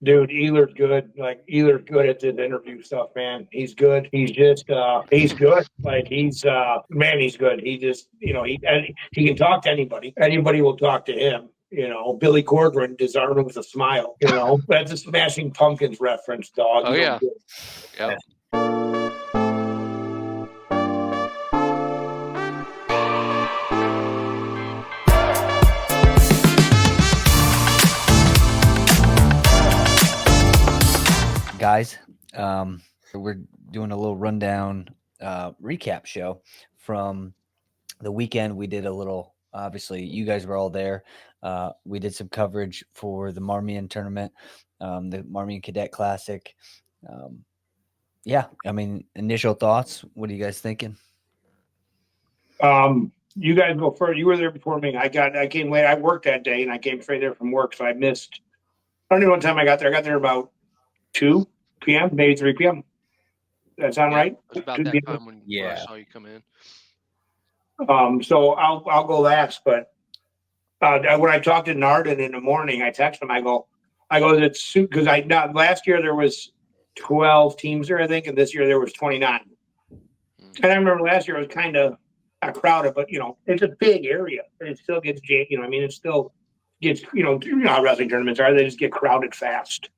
Dude, Ealer's good. Like Ealer's good at the interview stuff, man. He's good. He's just he's good. Like man, he's good. He just he can talk to anybody. Anybody will talk to him. Billy Corcoran disarmed him with a smile. That's a Smashing Pumpkins reference, dog. Oh yeah. Yeah. Guys, we're doing a little rundown recap show from the weekend. We did a little, obviously, you guys were all there. We did some coverage for the Marmion tournament, the Marmion Cadet Classic. Yeah, I mean, initial thoughts. What are you guys thinking? You guys go first. You were there before me. I came late. I worked that day, and I came straight there from work, so I missed. I don't know what time I got there. I got there about 2 p.m., maybe 3 p.m. That sound right? It was about that time when I saw you come in. So I'll go last, but when I talked to Narden in the morning, I texted him. I go, it's because last year there was 12 teams there, I think, and this year there was 29. And I remember last year it was kind of crowded, but it's a big area, and it still gets it still gets how wrestling tournaments are. They just get crowded fast.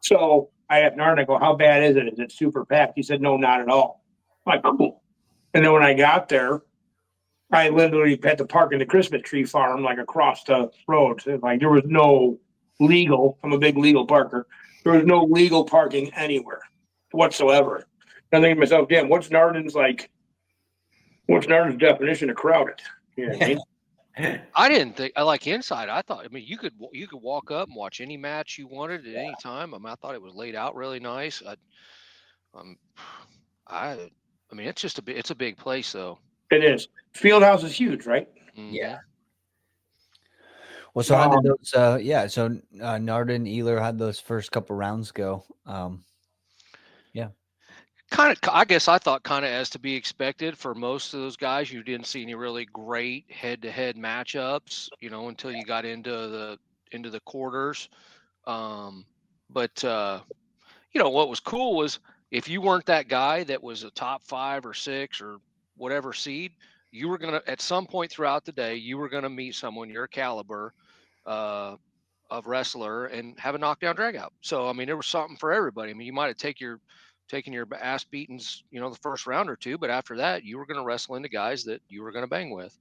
So I asked Narden, I go, how bad is it? Is it super packed? He said, no, not at all. I'm like, cool. And then when I got there, I literally had to park in the Christmas tree farm, like across the road. Like there was no legal. I'm a big legal parker. There was no legal parking anywhere whatsoever. And I'm thinking to myself, damn, what's Narden's definition of crowded? You know what I mean? I didn't think I like inside. I thought, you could walk up and watch any match you wanted at any time. I thought it was laid out really nice. It's just it's a big place though. It is. Fieldhouse is huge, right? Mm-hmm. Yeah. Well, so how did those? So Narden, Ealer had those first couple rounds go. Yeah. I guess I thought kind of as to be expected for most of those guys. You didn't see any really great head-to-head matchups, until you got into the quarters. But what was cool was if you weren't that guy that was a top 5 or 6 or whatever seed, you were gonna at some point throughout the day you were gonna meet someone your caliber of wrestler and have a knockdown drag out. So there was something for everybody. You might have taken your ass beatings, the first round or two, but after that, you were going to wrestle into guys that you were going to bang with.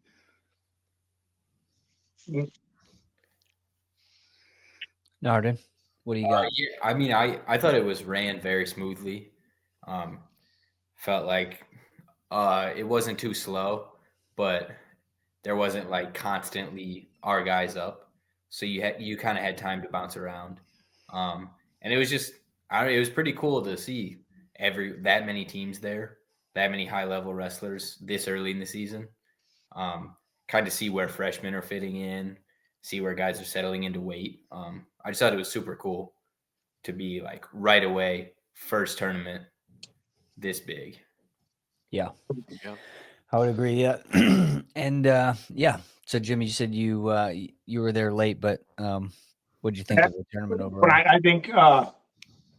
Narden, what do you got? I thought it was ran very smoothly. Felt like it wasn't too slow, but there wasn't like constantly our guys up, so you kind of had time to bounce around. And it was just it was pretty cool to see that many teams there, that many high level wrestlers this early in the season. Kind of see where freshmen are fitting in, see where guys are settling into weight. I just thought it was super cool to be like right away first tournament this big. Yeah. I would agree. Yeah. And so Jimmy, you said you were there late, but what did you think of the tournament overall? I think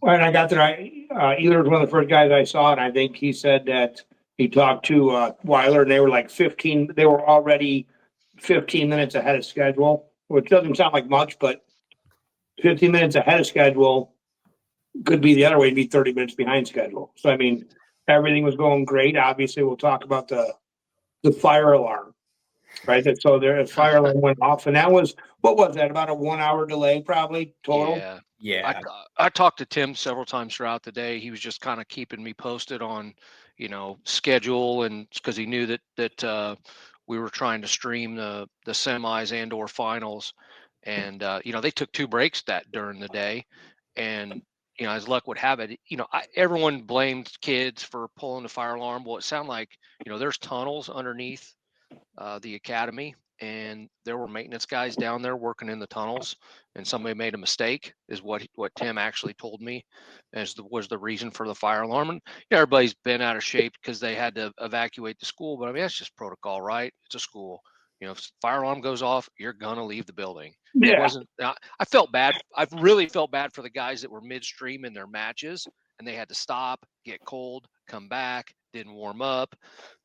when I got there, Ealer was one of the first guys I saw, and I think he said that he talked to Weiler, and they were like 15. They were already 15 minutes ahead of schedule, which doesn't sound like much, but 15 minutes ahead of schedule could be the other way, be 30 minutes behind schedule. So everything was going great. Obviously, we'll talk about the fire alarm, right? So the fire alarm went off, and that was what was that? About a 1 hour delay, probably total. Yeah. I talked to Tim several times throughout the day. He was just kind of keeping me posted on, schedule, and because he knew that we were trying to stream the semis and or finals, and they took 2 breaks during the day, and as luck would have it, everyone blamed kids for pulling the fire alarm. Well, it sounded like there's tunnels underneath the academy, and there were maintenance guys down there working in the tunnels, and somebody made a mistake, is what Tim actually told me was the reason for the fire alarm. And everybody's been out of shape because they had to evacuate the school, but that's just protocol, right? It's a school. if fire alarm goes off, you're gonna leave the building. Yeah. It wasn't. I felt bad. I really felt bad for the guys that were midstream in their matches and they had to stop, get cold, come back, didn't warm up,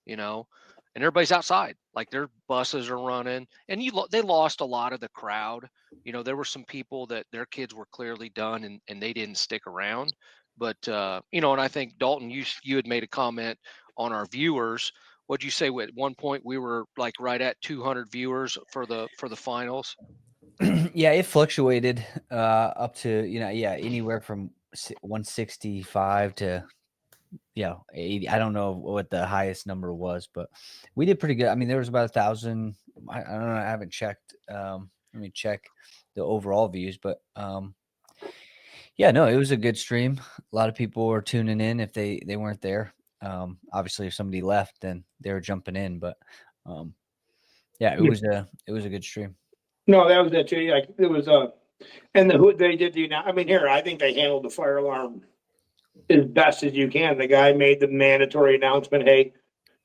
and everybody's outside. Like their buses are running, and they lost a lot of the crowd. There were some people that their kids were clearly done and they didn't stick around. But and I think Dalton, you had made a comment on our viewers. What'd you say? At one point we were like right at 200 viewers for the finals. Yeah, it fluctuated up to anywhere from 165 to 80. I don't know what the highest number was, but we did pretty good. I mean, there was about 1,000. I don't know. I haven't checked. Let me check the overall views, but yeah, no, it was a good stream. A lot of people were tuning in if they weren't there. Obviously, if somebody left, then they were jumping in. But yeah, it was a good stream. No, that was it too. Like it was and they did I think they handled the fire alarm as best as you can. The guy made the mandatory announcement, hey,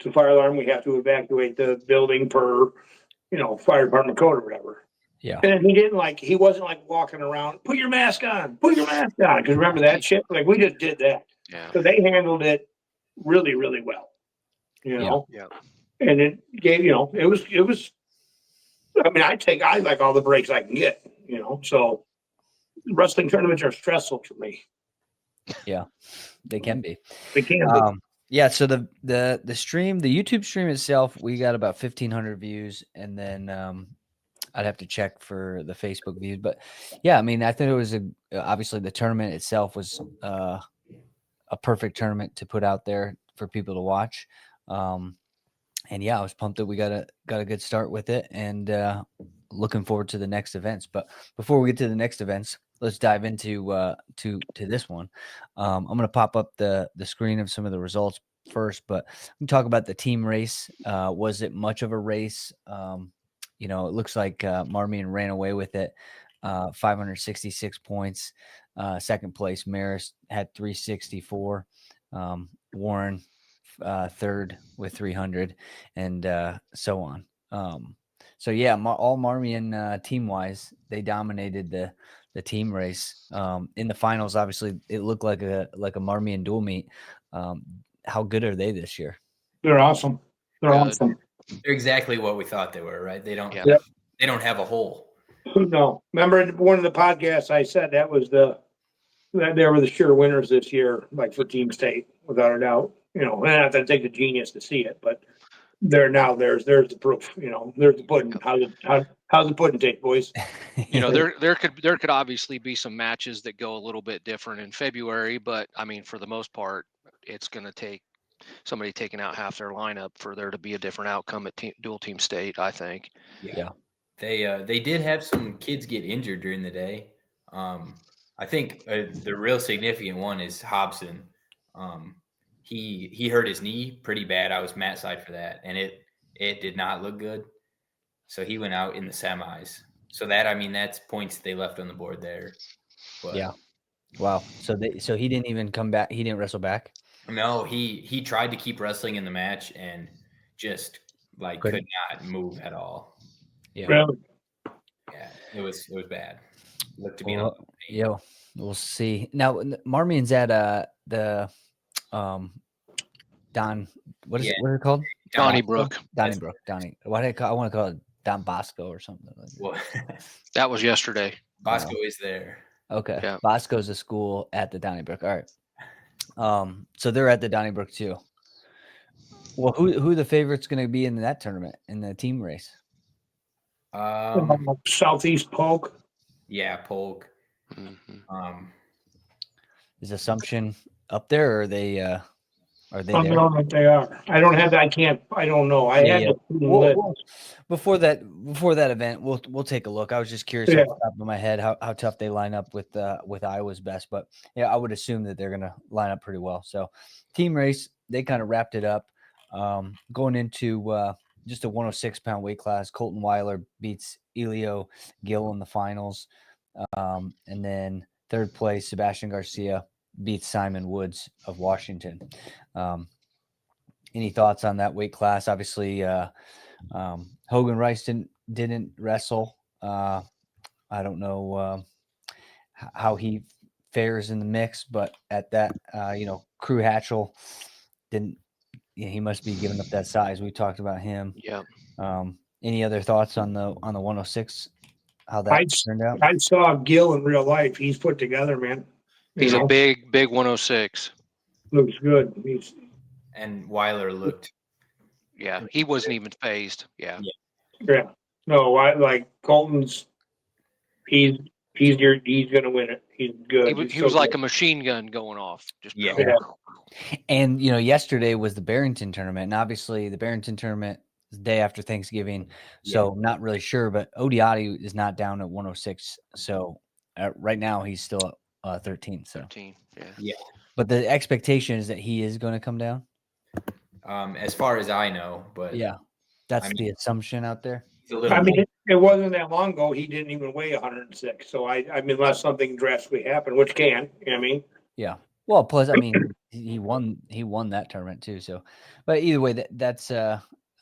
to fire alarm, we have to evacuate the building per, fire department code or whatever. Yeah. And he wasn't like walking around, put your mask on. Because remember that shit? Like we just did that. Yeah. So they handled it really, really well. Yeah. And it gave, it was, I like all the breaks I can get, so wrestling tournaments are stressful for me. Yeah, they can be. They can be. Yeah, so the stream, the YouTube stream itself, we got about 1,500 views, and then I'd have to check for the Facebook views, but yeah, I mean, I think it was obviously the tournament itself was a perfect tournament to put out there for people to watch. And yeah, I was pumped that we got a good start with it, and looking forward to the next events. But before we get to the next events, let's dive into to this one. I'm going to pop up the screen of some of the results first, but we can talk about the team race. Was it much of a race? It looks like Marmion ran away with it. 566 points. Second place, Maris had 364. Warren third with 300, and so on. So yeah, all Marmion team wise, they dominated the team race. In the finals, obviously, it looked like a Marmion dual meet. How good are they this year? They're awesome. They're Good. awesome. They're exactly what we thought they were, right? They don't. Yeah. They don't have a hole. No, remember in one of the podcasts I said that they were the sure winners this year, like for Team State, without a doubt. And I have to take the genius to see it, but there's the proof. There's the pudding. How's the pudding taste, boys? There could obviously be some matches that go a little bit different in February, but I mean, for the most part, it's going to take somebody taking out half their lineup for there to be a different outcome at dual team state, I think. Yeah. They did have some kids get injured during the day. I think the real significant one is Hobson. He hurt his knee pretty bad. I was mat side for that, and it did not look good. So he went out in the semis. So that's points they left on the board there. But yeah. Wow. So he didn't even come back. He didn't wrestle back. No, he tried to keep wrestling in the match and just could not move at all. Yeah. Really? Yeah, it was bad. Looked to be we'll see. Now Marmion's at the Don. What is it called? Donnybrook. Donnybrook. Why did I want to call it Don Bosco or something like that? Well, That was yesterday. Bosco is there. Okay. Yeah. Bosco's a school at the Donnybrook. All right. So they're at the Donnybrook too. Well, who the favorite's going to be in that tournament in the team race? Southeast Polk. Yeah, Polk. Mm-hmm. Is Assumption up there, or are they there? I don't know if they are. I don't have that. I don't know. Before that event, we'll take a look. I was just curious off the top of my head how tough they line up with Iowa's best, but yeah, I would assume that they're going to line up pretty well. So team race, they kind of wrapped it up. Going into just a 106-pound weight class, Colton Weiler beats Elio Gill in the finals. And then third place, Sebastian Garcia beats Simon Woods of Washington. Any thoughts on that weight class? Obviously, Hogan Rice didn't wrestle. I don't know how he fares in the mix, but at that, Crew Hatchell didn't. He must be giving up that size. We talked about him. Yeah. Any other thoughts on the 106? How that I, turned out? I saw Gil in real life. He's put together, man. He's a big 106. Looks good. And Weiler looked. Yeah, he wasn't even phased. Yeah. Yeah. No, I like Colton's. He's gonna win it. He's good. He was like a machine gun going off. Just Yeah. And yesterday was the Barrington tournament, and obviously the Barrington tournament is the day after Thanksgiving, so not really sure. But Odiotti is not down at 106, so right now he's still at 13. So 13. Yeah. Yeah. But the expectation is that he is going to come down. As far as I know, but yeah, that's the assumption out there. I mean, it wasn't that long ago. He didn't even weigh 106. So I mean, unless something drastically happened, which can. You know what I mean? Yeah. Well, plus, I mean, he won that tournament too. So, but either way, that's I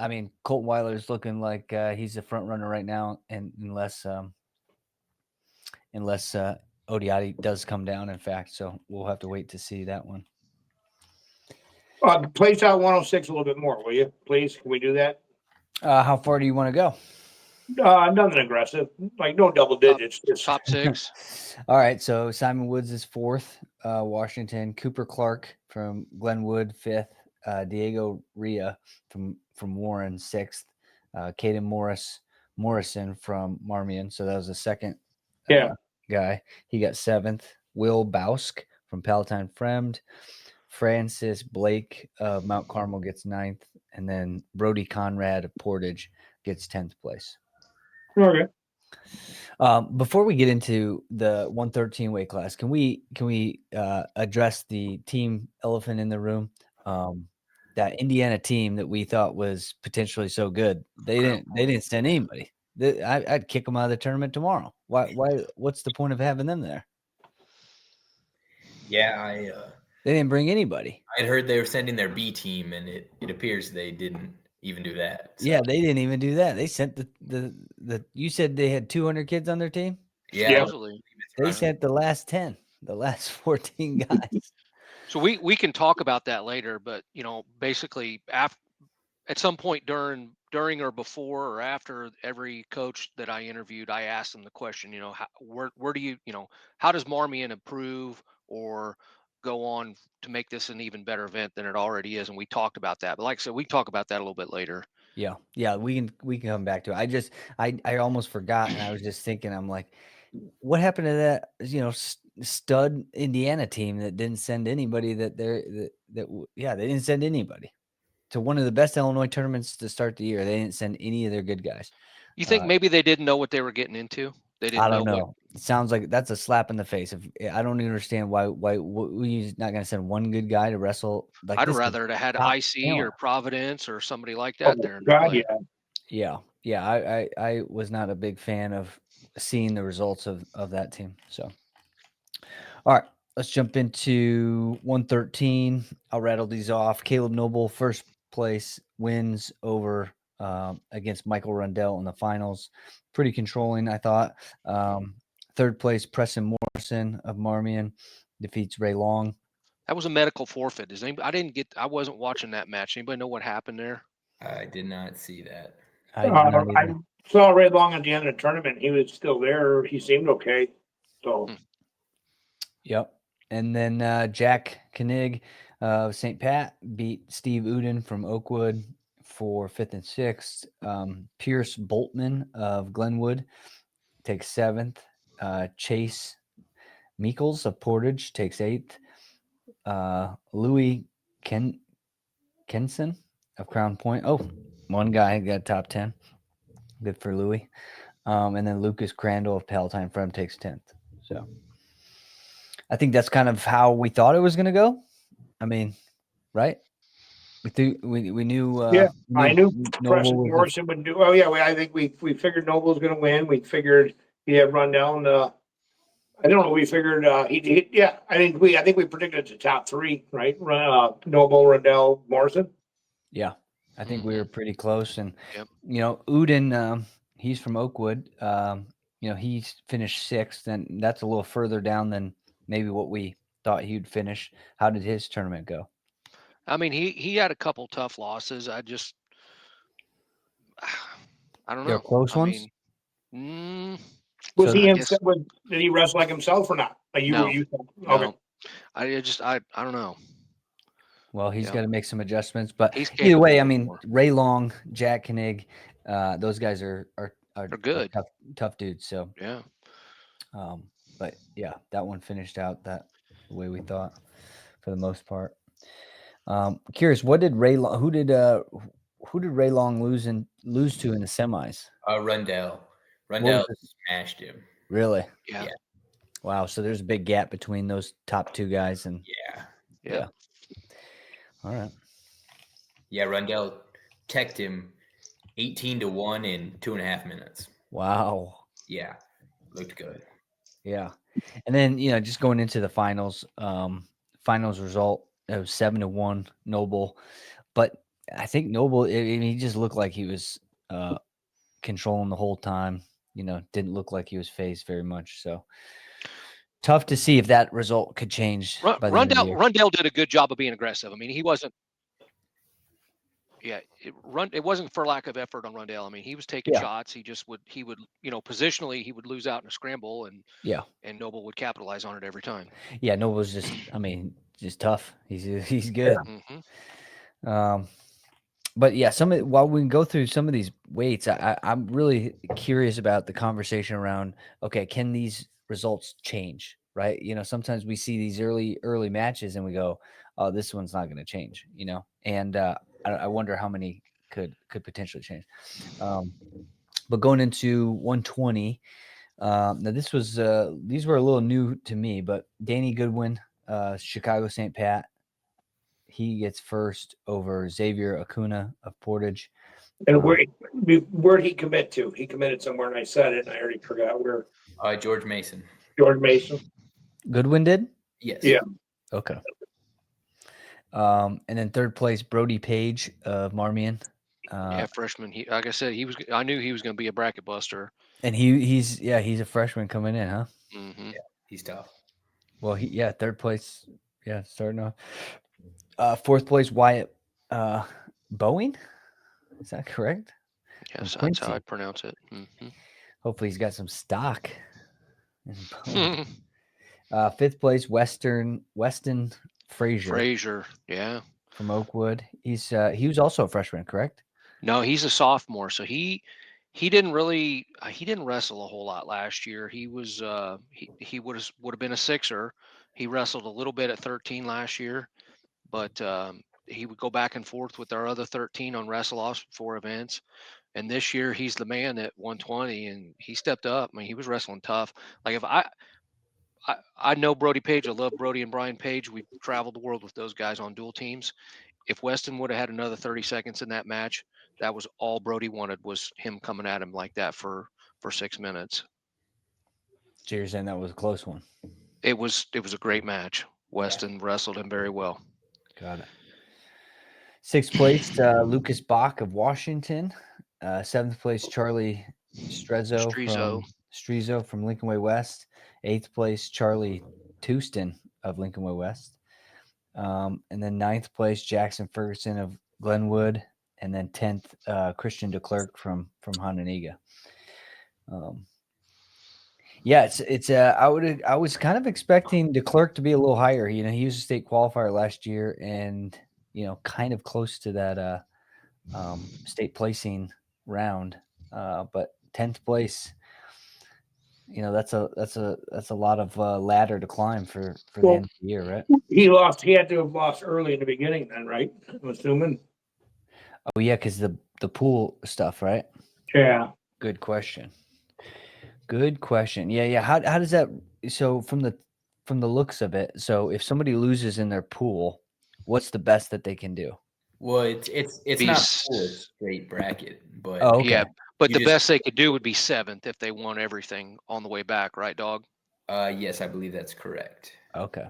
mean, Colt Weiler's looking like he's the front runner right now, and unless Odiotti does come down, in fact. So we'll have to wait to see that one. Place out 106 a little bit more, will you? Please, can we do that? How far do you want to go? Nothing aggressive, like no double digits. Just Top 6. All right. So Simon Woods is 4th. Washington. Cooper Clark from Glenwood 5th. Diego Ria from Warren 6th. Caden Morrison from Marmion. So that was the second guy. He got 7th. Will Bausk from Palatine Fremd. Francis Blake of Mount Carmel gets 9th. And then Brody Conrad of Portage gets 10th place. Okay. Before we get into the 113 weight class, can we address the team elephant in the room? That Indiana team that we thought was potentially so good, they didn't send anybody. I'd kick them out of the tournament tomorrow. Why? What's the point of having them there? Yeah, they didn't bring anybody. I'd heard they were sending their B team, and it appears they didn't even do that. So. Yeah, they didn't even do that. They sent the you said they had 200 kids on their team? Yeah. They sent the last 10, the last 14 guys. So we can talk about that later, but basically at some point during or before or after every coach that I interviewed, I asked them the question, where do you, how does Marmion improve or go on to make this an even better event than it already is? And we talked about that. But like I said, we can talk about that a little bit later. Yeah, we can come back to it. I almost forgot, and I was just thinking, I'm like, what happened to that stud Indiana team that didn't send anybody? They didn't send anybody to one of the best Illinois tournaments to start the year. They didn't send any of their good guys. You think maybe they didn't know what they were getting into? They didn't. I don't know. It sounds like that's a slap in the face. I don't understand why we're not going to send one good guy to wrestle. Like I'd rather have had IC or Providence or somebody like that there. God, yeah. I was not a big fan of seeing the results of that team. So, all right, let's jump into 113. I'll rattle these off. Caleb Noble, first place, wins over against Michael Rundell in the finals. Pretty controlling, I thought. Third place, Preston Morrison of Marmion defeats Ray Long. That was a medical forfeit. I wasn't watching that match. Anybody know what happened there? I did not see that. I saw Ray Long at the end of the tournament. He was still there. He seemed okay. So. Yep. And then Jack Koenig of St. Pat beat Steve Uden from Oakwood for 5th and 6th. Pierce Boltman of Glenwood takes 7th. Chase Meekles of Portage takes 8th. Louis Kenson of Crown Point. Oh, one guy got top 10. Good for Louis. And then Lucas Crandall of Palatine Fremd takes 10th. So I think that's kind of how we thought it was going to go. I mean, right? We knew. I knew Preston Morrison would do. Oh yeah, I think we figured Noble was going to win. We figured he had run down. I don't know. We figured he. Yeah, I think we predicted the top 3, right? Noble, Rundell, Morrison. Yeah, I think we were pretty close. And, Yep. Uden, he's from Oakwood. He's finished 6th, and that's a little further down than maybe what we thought he'd finish. How did his tournament go? I mean, he had a couple tough losses. I don't They're know. close I ones? mean, Was So- he I himself? Did he wrestle like himself or not? Like you No. were you? no, Okay. I don't know. Well, he's Yeah. got to make some adjustments, but He's either way, capable I mean, more. Ray Long, Jack Koenig, those guys are good. tough dudes. So, Yeah. but yeah, that one finished out that the way we thought for the most part. Curious, what did Ray Long? Who did Ray Long lose to in the semis? Rundell. What Rundell was smashed him. Really? Yeah. Yeah. Wow. So there's a big gap between those top 2 guys, and Yeah. all right. Yeah, Rundell teched him 18-1 in 2.5 minutes. Wow. Yeah, looked good. Yeah. And then, just going into the finals, finals result, it was 7-1 Noble. But I think Noble, he just looked like he was controlling the whole time. Didn't look like he was phased very much. So tough to see if that result could change by the end of the year. Rundell did a good job of being aggressive. I mean, he wasn't. Yeah, it wasn't for lack of effort on Rundell. I mean, he was taking shots. He would positionally he would lose out in a scramble, and Noble would capitalize on it every time. Yeah, Noble's just tough. He's good. But yeah, while we can go through some of these weights, I'm really curious about the conversation around, okay, can these results change, right? Sometimes we see these early matches and we go, oh, this one's not going to change, and I wonder how many could potentially change. But going into 120, now these were a little new to me, but Danny Goodwin, Chicago St. Pat, he gets first over Xavier Acuna of Portage. And where'd he commit to? He committed somewhere, and I said it, and I already forgot where. George Mason. George Mason. Goodwin did? Yes. Yeah. Okay. And then third place, Brody Page of Marmion. Freshman. Like I said, I knew he was going to be a bracket buster. And he's a freshman coming in, huh? Mm-hmm. Yeah, he's tough. Well, third place. Yeah, starting off. Fourth place, Wyatt Boeing. Is that correct? Yes, that's how I pronounce it. Mm-hmm. Hopefully, he's got some stock. Fifth place, Weston Frazier. Yeah, from Oakwood. He was also a freshman, correct? No, he's a sophomore, so he didn't wrestle a whole lot last year. He was he would have been a 6er. He wrestled a little bit at 13 last year, but he would go back and forth with our other 13 on wrestle-offs for events. And this year he's the man at 120, and he stepped up. I mean, he was wrestling tough. Like if I know Brody Page. I love Brody and Brian Page. We've traveled the world with those guys on dual teams. If Weston would have had another 30 seconds in that match, that was all Brody wanted, was him coming at him like that for 6 minutes. So you're saying that was a close one? It was a great match. Weston wrestled him very well. Got it. Sixth place, Lucas Bach of Washington. Seventh place, Charlie Strizo from Lincoln Way West. Eighth place, Charlie Touston of Lincoln Way West. And then ninth place, Jackson Ferguson of Glenwood. And then 10th, Christian DeClerc from Hononegah. I was kind of expecting DeClerc to be a little higher. He was a state qualifier last year, and kind of close to that state placing round. But 10th place, that's a lot of ladder to climb for the end of the year, right? He lost. He had to have lost early in the beginning, then, right? I'm assuming. Oh yeah, because the pool stuff, right? Yeah. Good question. Yeah. How does that? So from the looks of it, so if somebody loses in their pool, what's the best that they can do? Well, it's not a straight bracket, but okay. Yeah, but the best they could do would be 7th if they won everything on the way back, right, dog? Yes, I believe that's correct. Okay.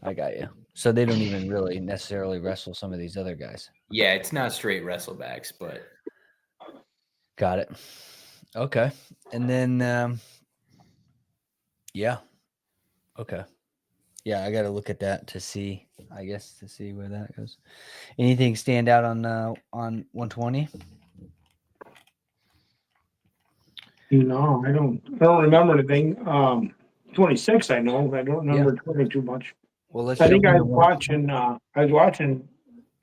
I got you. So they don't even really necessarily wrestle some of these other guys. Yeah, it's not straight wrestlebacks, but Got it. Okay. And then, yeah. Okay. Yeah, I got to look at that to see, I guess, to see where that goes. Anything stand out on 120? No, I don't remember anything. 26, I know. I don't remember 20 too much. Well, let's I think jump I into was watching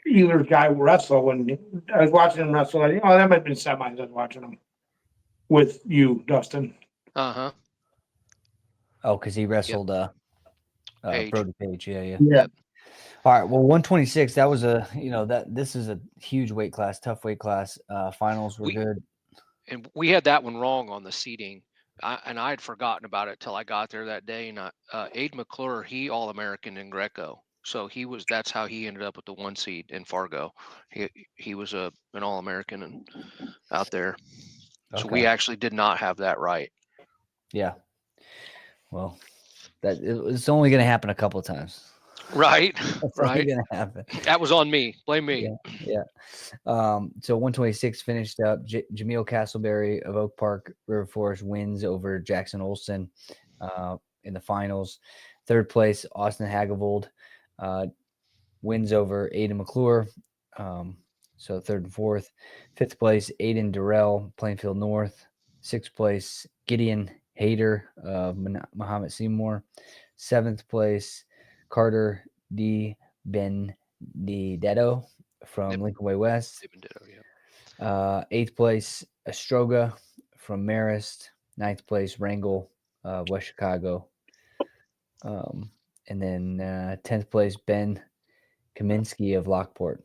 Ealer's guy wrestle when I was watching him wrestle. That might have been semis. I was watching him with you, Dustin. Uh-huh. Oh, because he wrestled Page. Brody Page. Yeah. Yeah. All right. Well, 126. That was this is a huge weight class, tough weight class. Finals were good. And we had that one wrong on the seating. I had forgotten about it till I got there that day. And Aidan McClure, he All-American in Greco. So that's how he ended up with the 1 seed in Fargo. He was an All-American out there. So we actually did not have that right. Yeah. Well, it's only going to happen a couple of times. Right. It's Right. only going to happen. That was on me. Blame me. Yeah. So 126 finished up. Jameel Castleberry of Oak Park River Forest wins over Jackson Olson in the finals. Third place, Austin Hagavold wins over Aidan McClure. So third and fourth. Fifth place, Aidan Durrell, Plainfield North. Sixth place, Gideon Hayter of Muhammad Seymour. Seventh place, Carter D. Benedetto from Lincoln Way West. Eighth place, Astroga from Marist. Ninth place, Wrangell, West Chicago. And then 10th place, Ben Kaminsky of Lockport.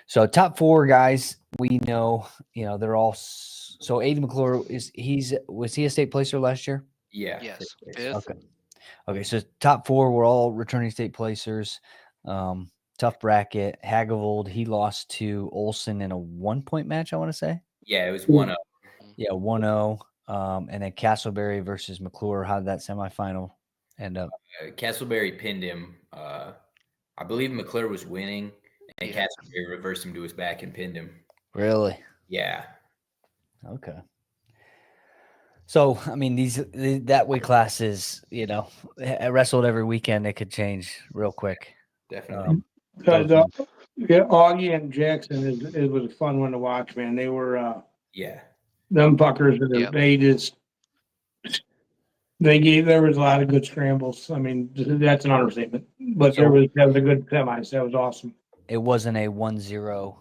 So top 4 guys, we know, they're all. So Aidan McClure was he a state placer last year? yeah. Yes. Fifth. Okay. So top 4 were all returning state placers. Tough bracket. Hagavold, he lost to Olson in a 1-point match, I want to say. Yeah, it was 1-0. Yeah, 1-0. And then Castleberry versus McClure. How did that semifinal end up? Castleberry pinned him. I believe McClure was winning, and Castleberry reversed him to his back and pinned him. Really? Yeah. Okay. So, I mean, that weight class is, wrestled every weekend. It could change real quick. Definitely. Augie and Jackson, it was a fun one to watch, man. They were, them fuckers, there was a lot of good scrambles. I mean, that's an understatement, but that was a good semis. That was awesome. It wasn't a 1-0.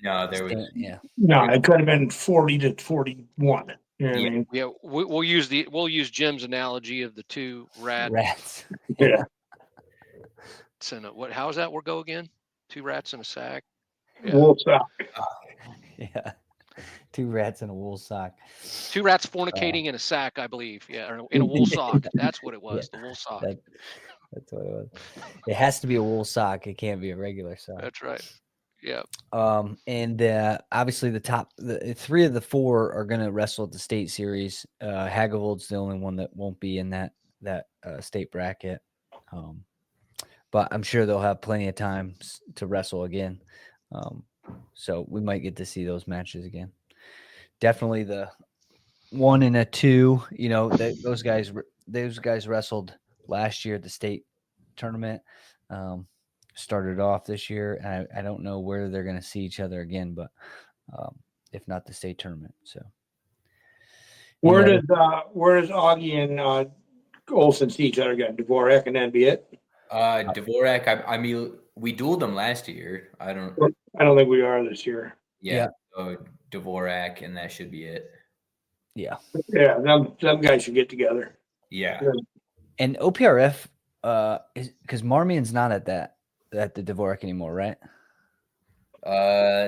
No, there was. No, it could have been 40-41. You know what I mean? Yeah, we'll use Jim's analogy of the 2 rats. Yeah. How's that word go again? 2 rats in a sack. Yeah. Wool sock. Yeah. 2 rats in a wool sock. 2 rats fornicating in a sack, I believe. Yeah, or in a wool sock. That's what it was. The wool sock. That's what it was. It has to be a wool sock. It can't be a regular sock. That's right. Yeah. And obviously the 3 of the 4 are going to wrestle at the state series. Hagavold's the only one that won't be in that state bracket. But I'm sure they'll have plenty of time to wrestle again. So we might get to see those matches again. Definitely the 1 and a 2, those guys wrestled last year at the state tournament. Started off this year. I don't know where they're going to see each other again, but if not the state tournament. So where does Augie and Olson see each other again? Dvorak and then be it? Dvorak, I mean, we dueled them last year. I don't think we are this year. Yeah. So Dvorak, and that should be it. Yeah. Yeah, them guys should get together. Yeah. And OPRF, is because Marmion's not at the Dvorak anymore, right?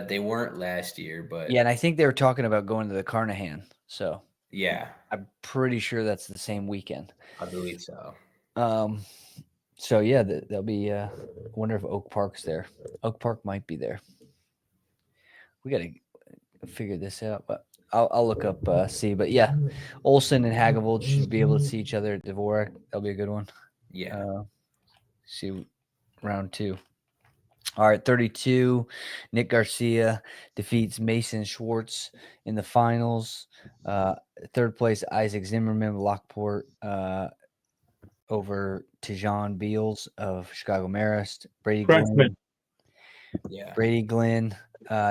They weren't last year, but yeah, and I think they were talking about going to the Carnahan. So yeah, I'm pretty sure that's the same weekend. I believe so. So yeah, there'll be. I wonder if Oak Park's there. Oak Park might be there. We got to figure this out, but I'll look up see. But yeah, Olson and Hagavold should be able to see each other at Dvorak. That'll be a good one. Yeah. see round 2. All right, 32. Nick Garcia defeats Mason Schwartz in the finals. Third place, Isaac Zimmerman with Lockport over Tejan Beals of Chicago Marist. Freshman. Yeah. Brady Glenn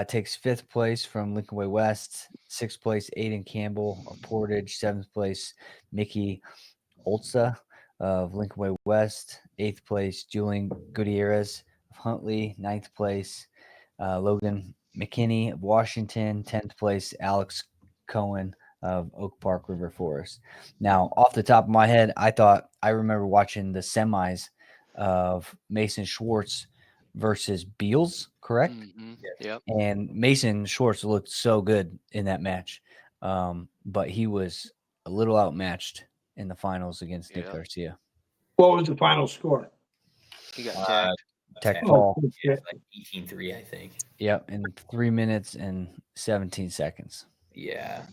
takes 5th place from Lincoln Way West. 6th place, Aidan Campbell of Portage. 7th place, Mickey Olza of Lincoln Way West. 8th place, Julian Gutierrez of Huntley. 9th place, Logan McKinney of Washington. 10th place, Alex Cohen of Oak Park River Forest. Now, off the top of my head, I remember watching the semis of Mason Schwartz versus Beals, correct? Mm-hmm. Yep. And Mason Schwartz looked so good in that match, but he was a little outmatched in the finals against Nick Yeah. Garcia. What was the final score? He got tagged. Tech Oh, fall. okay. Like 18-3, I think. Yep, in 3 minutes and 17 seconds. Yeah.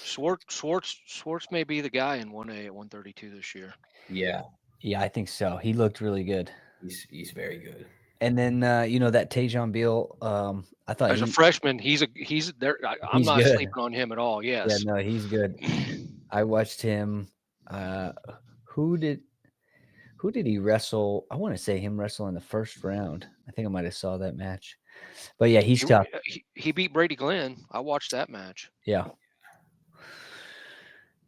Schwartz may be the guy in 1A at 132 this year. Yeah. Yeah, I think so. He looked really good. He's very good. And then that Tejan Beal, I thought As a freshman, he's there. I'm He's not good. sleeping on him at all. Yes. Yeah, no, he's good. I watched him. Who did he wrestle? I want to say him wrestle in the first round. I think I might have saw that match. But yeah, he's tough. He beat Brady Glenn. I watched that match. Yeah.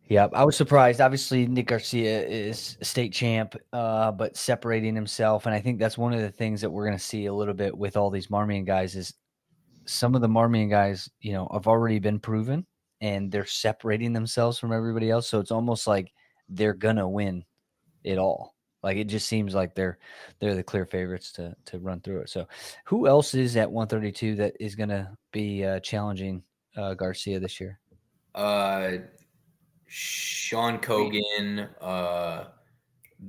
Yeah, I was surprised. Obviously, Nick Garcia is a state champ, but separating himself. And I think that's one of the things that we're going to see a little bit with all these Marmion guys is some of the Marmion guys, have already been proven and they're separating themselves from everybody else. So it's almost like they're going to win it all. Like it just seems like they're the clear favorites to run through it. So who else is at 132 that is going to be challenging Garcia this year? Sean Cogan,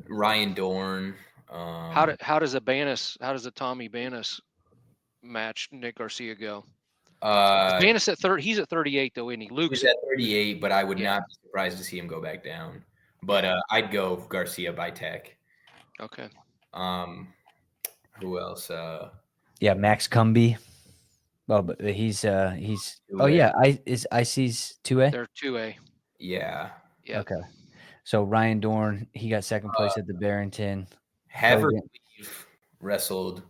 Ryan Dorn. How does a Tommy Banis match Nick Garcia go? Banis at 30. He's at 38 though, isn't he? Luke's at 38, but I would not be surprised to see him go back down. But I'd go Garcia by Tech. Okay. Who else? Max Cumby. Well, but he's 2A. oh yeah, IC's 2A. They're 2A. Yeah. Yeah. Okay. So Ryan Dorn, he got second place at the Barrington. Havercleave wrestled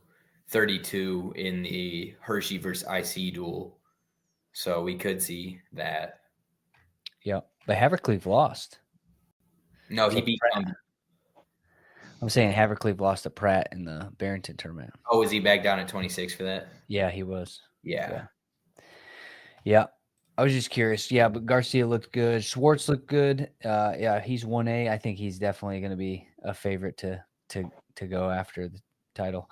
32 in the Hershey versus IC duel. So we could see that. Yeah. But Havercleave lost. No, he beat Pratt. I'm saying Havercleave lost to Pratt in the Barrington tournament. Oh, was he back down at 26 for that? Yeah, he was. Yeah. I was just curious. Yeah, but Garcia looked good. Schwartz looked good. He's 1A. I think he's definitely going to be a favorite to go after the title.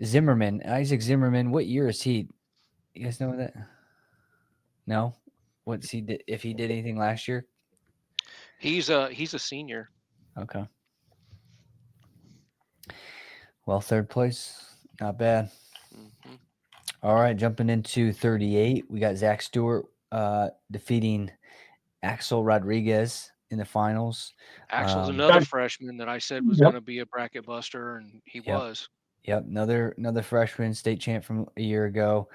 Isaac Zimmerman, what year is he? You guys know that? No? What's he did if he did anything last year? He's a senior. Okay. Well, third place. Not bad. Mm-hmm. All right, jumping into 38. We got Zach Stewart defeating Axel Rodriguez in the finals. Axel's another freshman that I said was going to be a bracket buster, and he was. Yep, another freshman, state champ from a year ago.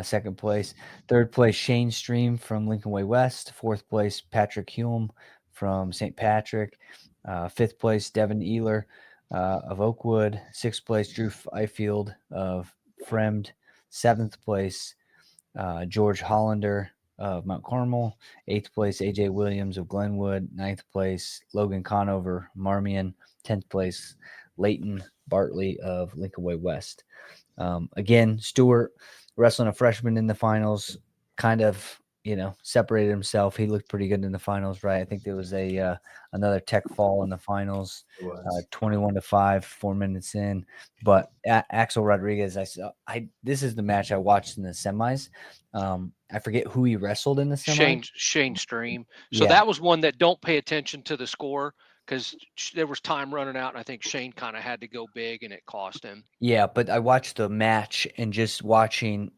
Second place. Third place, Shane Stream from Lincoln Way West. Fourth place, Patrick Hume from St. Patrick. Fifth place, Devin Ealer of Oakwood. Sixth place, Drew Fifield of Fremd. Seventh place, George Hollander of Mount Carmel. Eighth place, AJ Williams of Glenwood. Ninth place, Logan Conover, Marmion. 10th place, Leighton Bartley of Lincoln Way West. Again, Stewart wrestling a freshman in the finals, kind of, separated himself. He looked pretty good in the finals, right? I think there was another tech fall in the finals, 21-5, 4 minutes in. But Axel Rodriguez, this is the match I watched in the semis. I forget who he wrestled in the semis. Shane Stream. So that was one that don't pay attention to the score because there was time running out, and I think Shane kind of had to go big, and it cost him. Yeah, but I watched the match, and just watching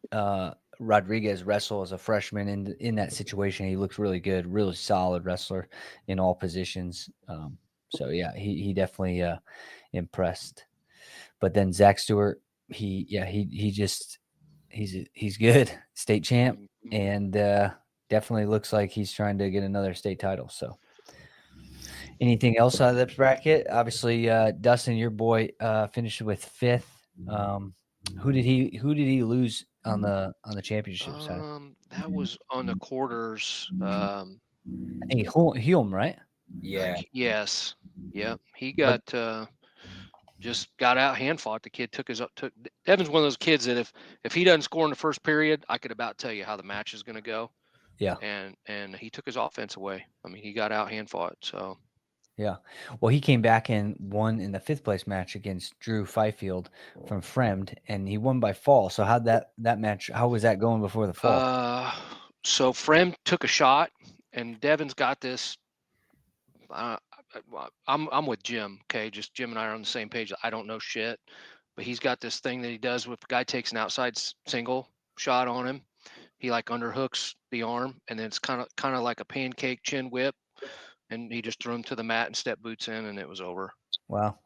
Rodriguez wrestle as a freshman in that situation, he looked really good, really solid wrestler in all positions. So yeah, he definitely impressed. But then Zach Stewart, he's good, state champ, and definitely looks like he's trying to get another state title. So anything else out of that bracket? Obviously, Dustin, your boy, finished with 5th. Who did he lose on the championship side? That was on the quarters. I think Hume, right? Yeah. Yes. Yep. He got just got out hand fought. The kid took Evan's one of those kids that if he doesn't score in the first period, I could about tell you how the match is going to go. Yeah. And he took his offense away. I mean, he got out hand fought. So yeah. Well, he came back and won in the 5th place match against Drew Fifield from Fremd, and he won by fall. So how that match? How was that going before the fall? So Frem took a shot, and Devin's got this. I'm with Jim. Okay, just Jim and I are on the same page. I don't know shit, but he's got this thing that he does with the guy takes an outside single shot on him. He like underhooks the arm, and then it's kind of like a pancake chin whip, and he just threw him to the mat and step boots in, and it was over. Wow.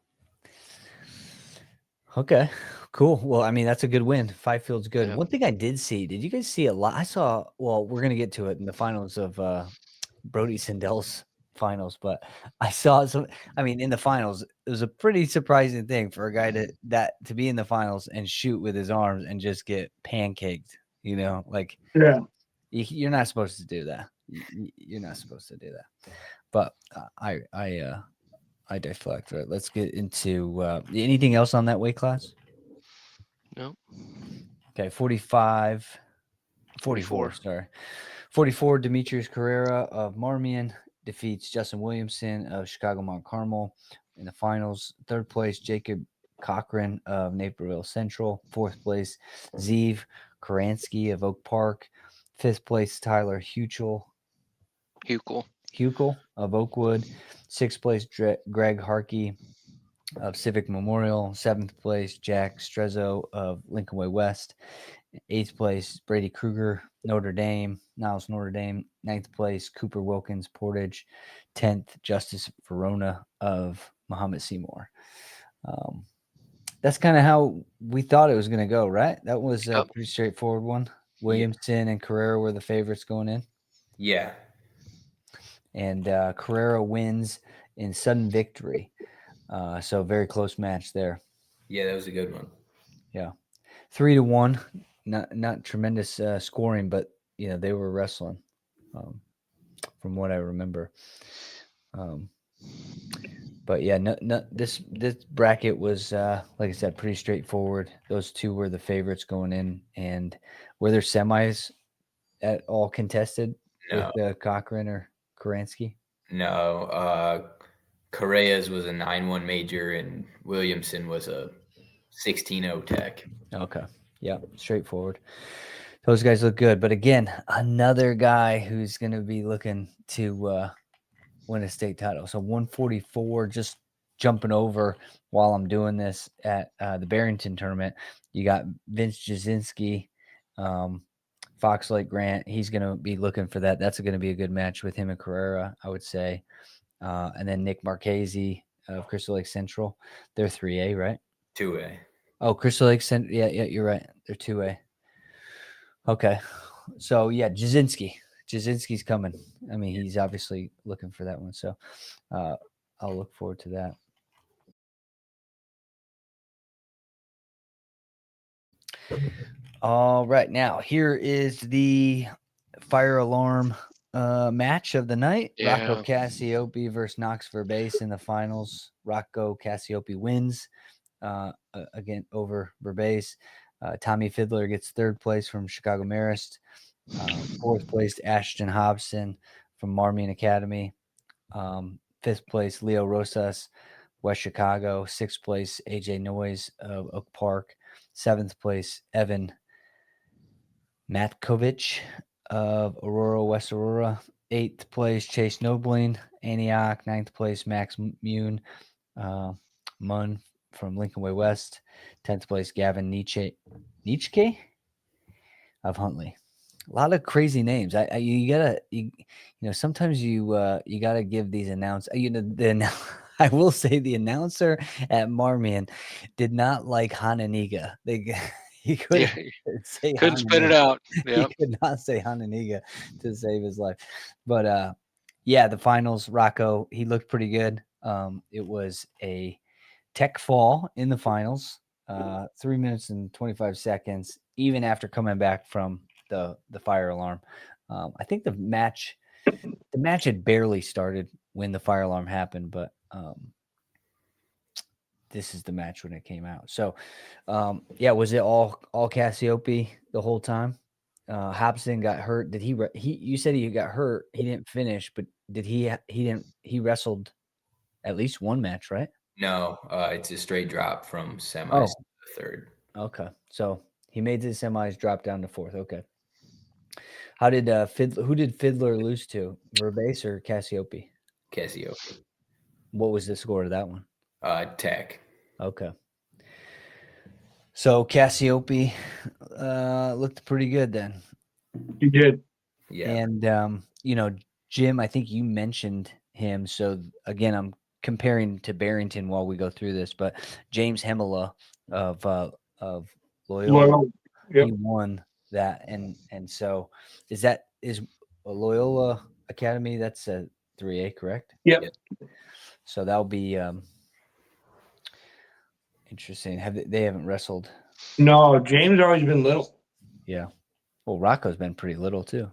Okay, cool. Well, I mean, that's a good win. Fifield's good. Yeah. One thing I did see, did you guys see a lot? I saw, well, we're going to get to it in the finals of Brody Sindell's finals, but I saw some, I mean, in the finals, it was a pretty surprising thing for a guy to be in the finals and shoot with his arms and just get pancaked, like, Yeah. you're not supposed to do that. You're not supposed to do that. But I deflect. Right. Let's get into anything else on that weight class. No. Okay, 44. Sorry, 44. Demetrius Carrera of Marmion defeats Justin Williamson of Chicago Mount Carmel in the finals. 3rd place, Jacob Cochran of Naperville Central. 4th place, Zeev Karansky of Oak Park. 5th place, Tyler Huchel of Oakwood. 6th place, Greg Harkey of Civic Memorial. 7th place, Jack Strezzo of Lincoln Way West. 8th place, Brady Kruger, Notre Dame. 9th place, Cooper Wilkins, Portage. 10th, Justice Verona of Muhammad Seymour. That's kind of how we thought it was going to go, right? That was a pretty straightforward one. Williamson and Carrera were the favorites going in. Yeah. And Carrera wins in sudden victory. So very close match there. Yeah, that was a good one. Yeah. 3-1. Not tremendous scoring, but they were wrestling, from what I remember. But yeah, this bracket was like I said, pretty straightforward. Those two were the favorites going in, and were there semis at all contested with Cochran or Karansky? No, Correa's was a 9-1 major, and Williamson was a 16-0 tech. Okay, yeah, straightforward. Those guys look good, but again, another guy who's going to be looking to win a state title. So 144, just jumping over while I'm doing this at the Barrington tournament. You got Vince Jasinski, Fox Lake Grant. He's going to be looking for that. That's going to be a good match with him and Carrera, I would say. And then Nick Marchese of Crystal Lake Central. They're 3A, right? 2A. Oh, Crystal Lake Central. Yeah, you're right. They're 2A. Okay. So, yeah, Jasinski's coming. I mean, he's obviously looking for that one. So I'll look forward to that. All right. Now, here is the fire alarm match of the night. Yeah. Rocco Cassiope versus Knox Verbace in the finals. Rocco Cassiope wins again over Verbace. Tommy Fiddler gets 3rd place from Chicago Marist. 4th place, Ashton Hobson from Marmion Academy. 5th place, Leo Rosas, West Chicago. 6th place, AJ Noyes of Oak Park. 7th place, Evan Matkovich of Aurora, West Aurora. 8th place, Chase Nobling, Antioch. 9th place, Max Mune, Munn from Lincoln Way West. 10th place, Gavin Nietzsche of Huntley. A lot of crazy names. You gotta, sometimes you gotta give these I will say the announcer at Marmion did not like Hananiga. He couldn't say couldn't spit it Hananiga. out. He Yeah. could not say Hananiga to save his life. But yeah, the finals, Rocco, he looked pretty good. It was a tech fall in the finals, 3 minutes and 25 seconds, even after coming back from the fire alarm. I think the match had barely started when the fire alarm happened, but this is the match when it came out. So, yeah, was it all Cassiope the whole time? Hobson got hurt. Did he? You said he got hurt. He didn't finish, but did he? He didn't. He wrestled at least one match, right? No, it's a straight drop from semis Oh. to the third. Okay, so he made the semis, drop down to fourth. Okay. How did who did Fiddler lose to? Verbace or Cassiope? Cassiope. What was the score of that one? Tech. Okay. So Cassiope looked pretty good then. You did. Yeah. And Jim, I think you mentioned him. So again, I'm comparing to Barrington while we go through this, but James Hemela of Loyola, Yep. he won that, and so is a Loyola Academy? That's a 3A, correct? Yep. So that'll be interesting. They haven't wrestled? No, James always been little. Yeah. Well, Rocco's been pretty little too.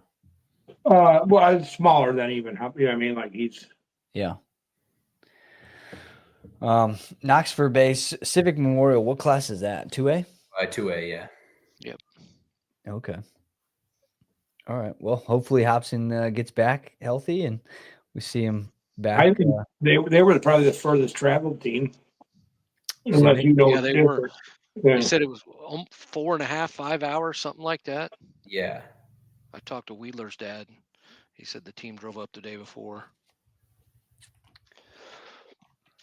Well, smaller than even. You know what I mean? Like he's. Yeah. Knoxford Base Civic Memorial. What class is that? 2A? 2A, yeah. Yep. Okay. All right. Well, hopefully Hobson gets back healthy and we see him back. I think they were probably the furthest traveled team. Unless Civic? you know, Yeah, they were. Yeah. They said it was 4.5, 5 hours, something like that. Yeah. I talked to Wheeler's dad. He said the team drove up the day before.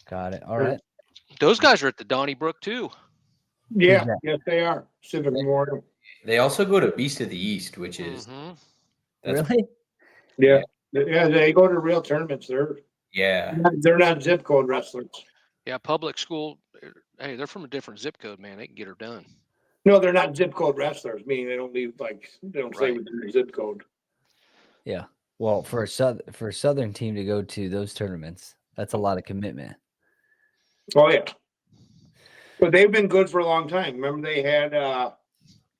Got it. All right. Those guys are at the Donnybrook too. Yeah, yes, they are. Civic Memorial. They also go to Beast of the East, which is Really? Yeah. Yeah, they go to real tournaments. They're not zip code wrestlers. Yeah, public school. Hey, they're from a different zip code, man. They can get her done. No, they're not zip code wrestlers. Meaning they don't leave they don't stay Right. within the zip code. Yeah. Well, for a Southern team to go to those tournaments, that's a lot of commitment. Oh yeah. But they've been good for a long time. Remember they had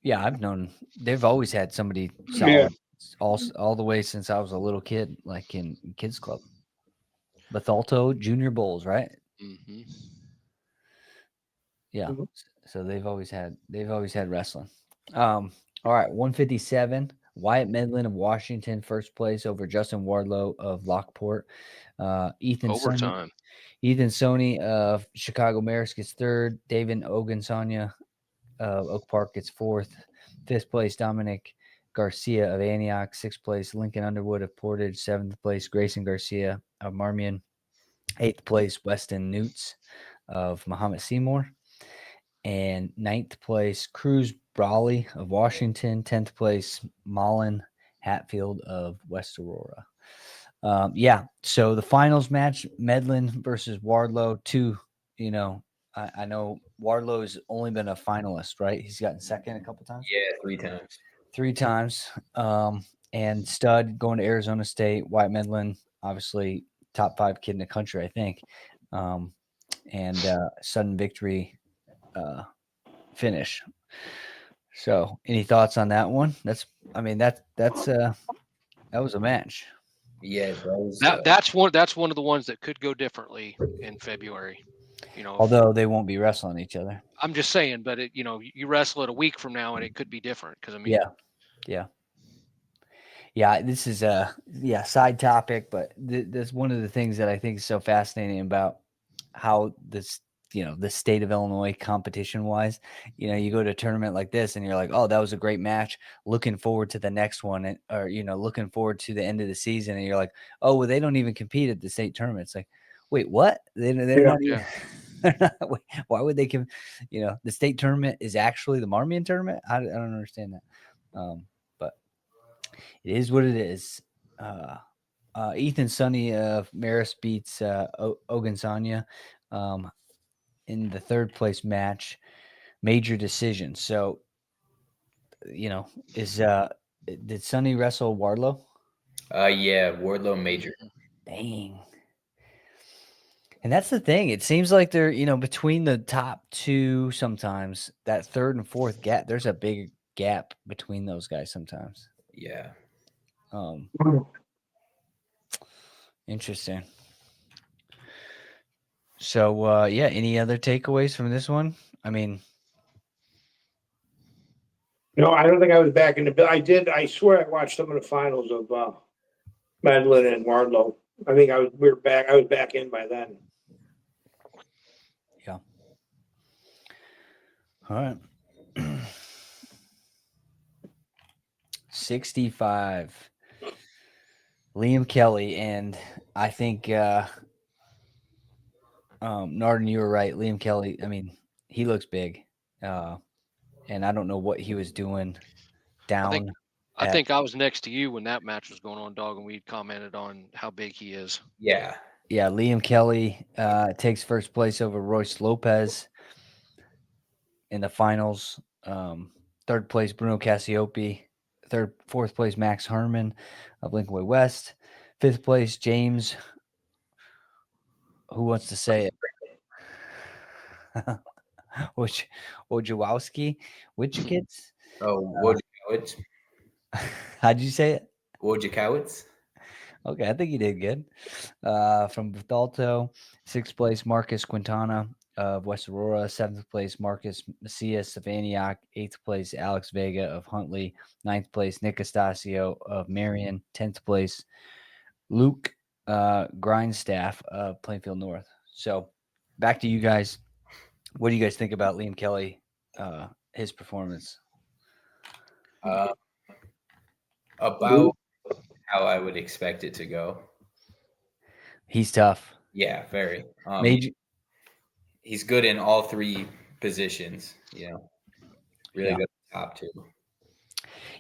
Yeah, I've known they've always had somebody solid all the way since I was a little kid, like in kids club. Bethalto Junior Bowls, right? Mm-hmm. Yeah. Mhm. So they've always had wrestling. All right, 157. Wyatt Medlin of Washington, first place over Justin Wardlow of Lockport. Ethan Overtime. Sony of Chicago Maris gets third. David Ogunsanya of Oak Park gets fourth. Fifth place, Dominic Garcia of Antioch. Sixth place, Lincoln Underwood of Portage. Seventh place, Grayson Garcia of Marmion. Eighth place, Weston Newts of Muhammad Seymour. And ninth place, Cruz Brawley of Washington. 10th place, Mullen Hatfield of West Aurora. Yeah, so the finals match, Medlin versus Wardlow. I know Wardlow's only been a finalist, right? He's gotten second a couple times. Yeah, 3 times. 3 times. And Stud going to Arizona State. Wyatt Medlin, obviously top 5 kid in the country, I think. And sudden victory finish. So, any thoughts on that one? That was a match. Yeah, That's one of the ones that could go differently in February. Although they won't be wrestling each other. I'm just saying, but you wrestle it a week from now and it could be different because yeah. This is a side topic, but that's one of the things that I think is so fascinating about how this the state of Illinois competition wise, you go to a tournament like this and you're like, oh, that was a great match. Looking forward to the next one, or looking forward to the end of the season, and you're like, oh, well, they don't even compete at the state tournament. It's like, wait, what? They're not even. Why would they give? The state tournament is actually the Marmion tournament. I don't understand that. But it is what it is. Ethan Sonny of Maris beats Ogunsanya in the third place match, major decision. So, did Sonny wrestle Wardlow? Yeah, Wardlow major. Dang. And that's the thing. It seems like they're, between the top two sometimes, that third and fourth gap, there's a big gap between those guys sometimes. Yeah. Interesting. So, any other takeaways from this one? I mean, No, I don't think I was back in the. I swear I watched some of the finals of Medlin and Wardlow. I think we were back. I was back in by then. yeah. All right. 65. Liam Kelly, and I think Narden, you were right. Liam Kelly, I mean, he looks big. And I don't know what he was doing down. I think I was next to you when that match was going on, dog, and we commented on how big he is. Yeah. Yeah, Liam Kelly takes first place over Royce Lopez in the finals. Third place, Bruno Cassiope. Fourth place, Max Herman of Lincoln Way West. Fifth place, James. Who wants to say it? Wojciechowski? Which kids? Oh, Wojciechowicz. How'd you say it? Wojciechowicz. Okay, I think you did good. From Bethalto, sixth place, Marcus Quintana of West Aurora. Seventh place, Marcus Macias of Antioch. Eighth place, Alex Vega of Huntley. Ninth place, Nick Astacio of Marion. 10th place, Luke Grindstaff of Plainfield North. So back to you guys. What do you guys think about Liam Kelly, his performance? About how I would expect it to go. He's tough. Yeah, very. He's good in all three positions. Really good at the top two.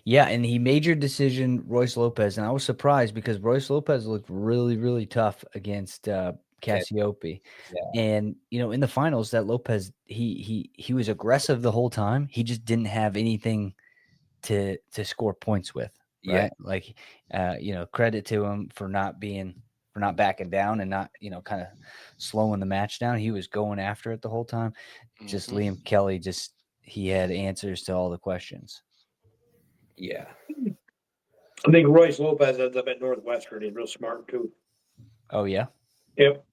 Yeah, and he major decision Royce Lopez, and I was surprised because Royce Lopez looked really, really tough against Cassiope. Yeah. And in the finals, that Lopez he was aggressive the whole time. He just didn't have anything to score points with. Right? Yeah. Like credit to him for not backing down and not kind of slowing the match down. He was going after it the whole time. Just Liam Kelly, he had answers to all the questions. Yeah. I think Royce Lopez ends up at Northwestern. He's real smart too. Oh yeah. Yep.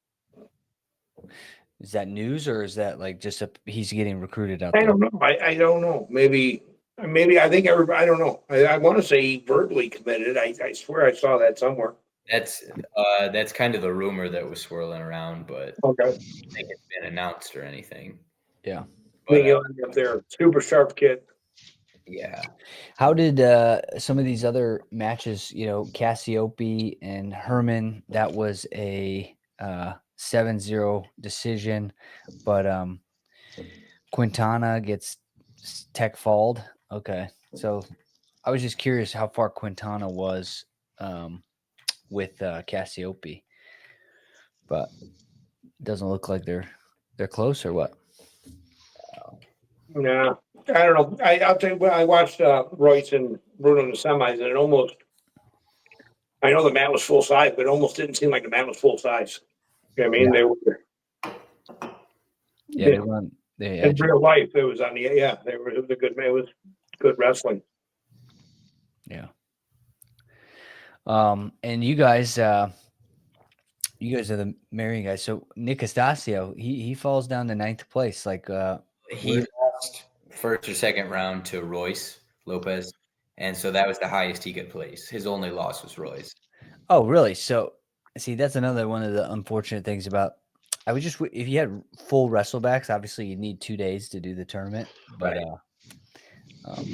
Is that news or is that like just he's getting recruited out there? I don't know. I don't know. Maybe I think everybody. I don't know. I want to say he verbally committed. I swear I saw that somewhere. That's kind of the rumor that was swirling around, but okay. I don't think it's been announced or anything. Yeah. I think he'll end up there. Super sharp kid. Yeah. How did some of these other matches, Cassiope and Herman, that was a 7-0 decision, but Quintana gets tech falled. Okay. So I was just curious how far Quintana was with Cassiope, but it doesn't look like they're close or what? No, I don't know. I'll tell you what. I watched Royce and Bruno in the semis, and it almost. I know the mat was full size, but it almost didn't seem like the mat was full size. You know what I mean? Yeah. They were. Yeah, they run. In real life, it was on the. Yeah, it was a good. It was good wrestling. Yeah. And you guys are the Marion guys. So Nick Astacio, he falls down to 9th place. Like he lost first or second round to Royce Lopez, and so that was the highest he could place. His only loss was Royce. Oh, really? So see, that's another one of the unfortunate things about. I would just if you had full wrestlebacks, obviously you need 2 days to do the tournament, but right.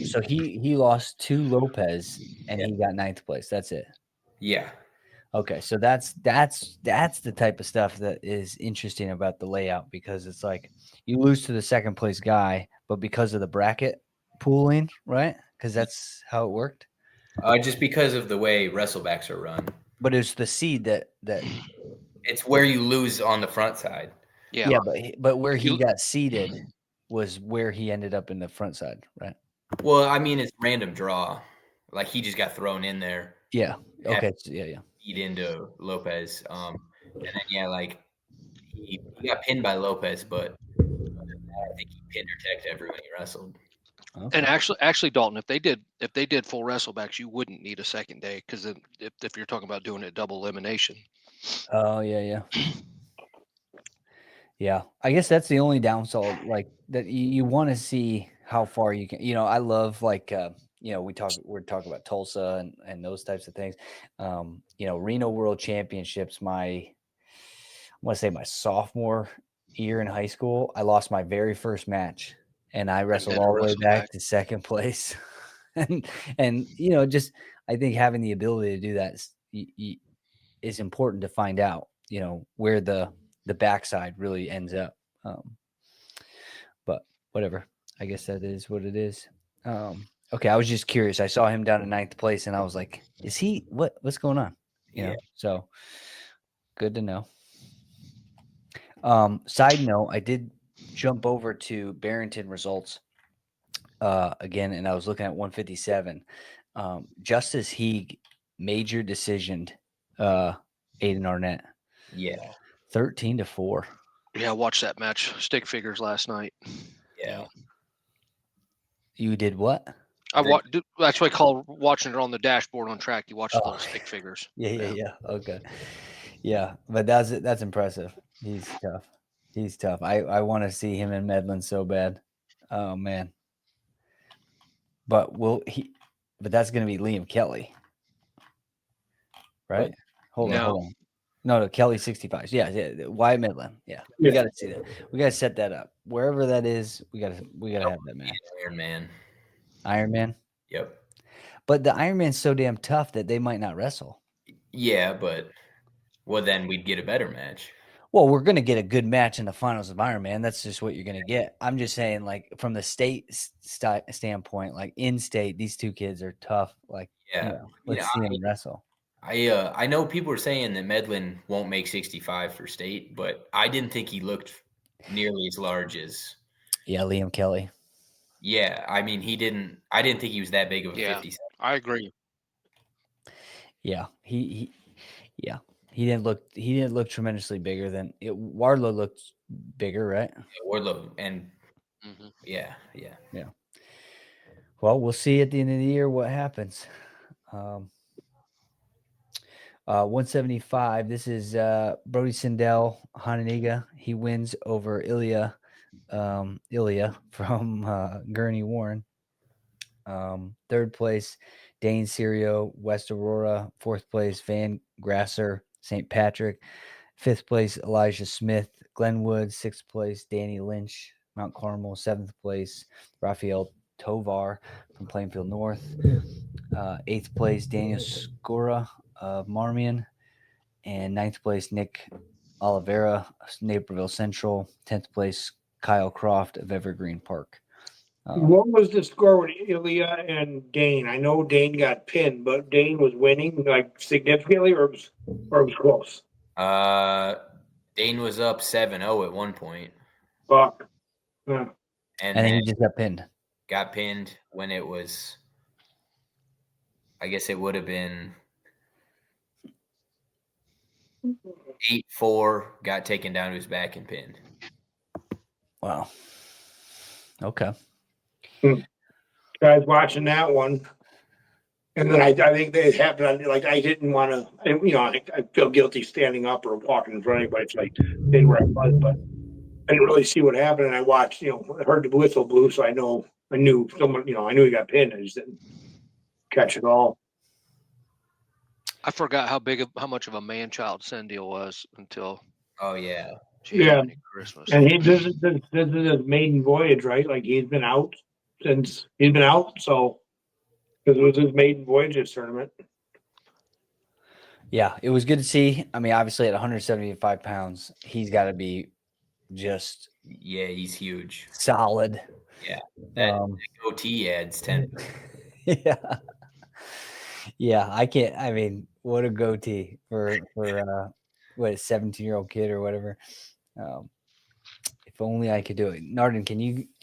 So he lost to Lopez and he got 9th place. That's it. Yeah. Okay, so that's the type of stuff that is interesting about the layout because it's like you lose to the second place guy, but because of the bracket pooling, right? Because that's how it worked. Just because of the way wrestlebacks are run. But it's the seed that It's where you lose on the front side. Yeah. yeah, but where he You- got seeded was where he ended up in the front side, right? Well, I mean, it's random draw. Like he just got thrown in there. Yeah. Have Okay. Yeah. feed into Lopez. And then yeah, like he got pinned by Lopez, but I think he pinned or teched everyone he wrestled. Okay. And actually, Dalton, if they did full wrestlebacks, you wouldn't need a second day because if you're talking about doing it double elimination. Oh yeah. Yeah, I guess that's the only downside. Like that, you want to see how far you can. I love like we're talking about Tulsa and those types of things. Reno World Championships. I want to say my sophomore year in high school, I lost my very first match, and I wrestled then all the way wrestle back back. to second place. and just I think having the ability to do that is important to find out. Where the backside really ends up. But whatever. I guess that is what it is. Okay, I was just curious. I saw him down in 9th place, and I was like, "Is he what's going on?" So good to know. Side note: I did jump over to Barrington results again, and I was looking at 157. Justice Heeg major decisioned Aidan Arnett. Yeah. 13-4. Yeah, I watched that match, stick figures last night. Yeah. You did what? That's what I call watching it on the dashboard on track. You watch the Oh. little stick figures. Yeah. Okay. Yeah, but that's impressive. He's tough. I want to see him in Medlin so bad. Oh man. But but that's going to be Liam Kelly. Right? What? Hold on. No, Kelly 65. Yeah. Wyatt Midland. Yeah. We got to see that. We got to set that up. Wherever that is, we got to have that match. Iron Man. Yep. But the Iron Man's so damn tough that they might not wrestle. Yeah, but then we'd get a better match. Well, we're going to get a good match in the finals of Iron Man. That's just what you're going to get. I'm just saying, like, from the state standpoint, like in state, these two kids are tough. Like, let's see them wrestle. I know people are saying that Medlin won't make 65 for state, but I didn't think he looked nearly as large as. Yeah, Liam Kelly. Yeah, I mean, I didn't think he was that big of a 57. I agree. Yeah, he didn't look tremendously bigger than it. Wardlow looked bigger, right? Yeah, Wardlow and yeah. Well, we'll see at the end of the year what happens. 175. This is Brody Sindel, Hananiga. He wins over Ilya from Gurney Warren. 3rd place, Dane Serio, West Aurora. 4th place, Van Grasser, St. Patrick. 5th place, Elijah Smith, Glenwood. 6th place, Danny Lynch, Mount Carmel. 7th place, Raphael Tovar from Plainfield North. 8th place, Daniel Scora of Marmion. And 9th place, Nick Oliveira, Naperville Central. 10th place, Kyle Croft of Evergreen Park. What was the score with Ilya and Dane? I know Dane got pinned, but Dane was winning like significantly, or it was close. Dane was up 7-0 at one point. Fuck. Yeah. And then he just got pinned. Got pinned when it was. I guess it would have been 8-4. Got taken down to his back and pinned. Wow. Okay. I was watching that one, and then I think they happened. Like I didn't want to, I feel guilty standing up or walking in front of anybody. It's like they were I was, but I didn't really see what happened. And I watched, I heard the whistle blew, so I knew someone. I knew he got pinned. I just didn't catch it all. I forgot how much of a man child Sendil was until. Oh yeah. Christmas. And this is his maiden voyage, right? Like he's been out, so because it was his maiden voyage this tournament. Yeah, it was good to see. I mean, obviously at 175 pounds, he's got to be just he's huge, solid. Yeah, that goatee adds 10. Yeah. Yeah, I can't. I mean, what a goatee for what a 17-year-old kid or whatever. Um, if only I could do it. Narden, can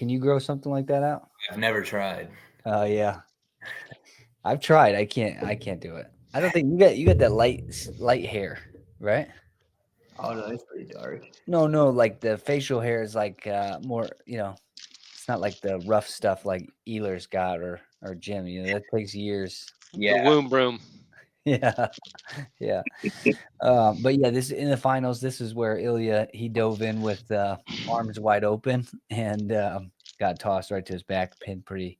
you grow something like that out? I've never tried. Oh yeah, I've tried. I can't do it. I don't think you got that light hair, right? Oh no, it's pretty dark. No, like the facial hair is like more, it's not like the rough stuff like Ealer's got or Jim. That takes years. The Yeah, womb broom. Yeah, yeah. But yeah, this in the finals. This is where Ilya he dove in with arms wide open and got tossed right to his back, pinned pretty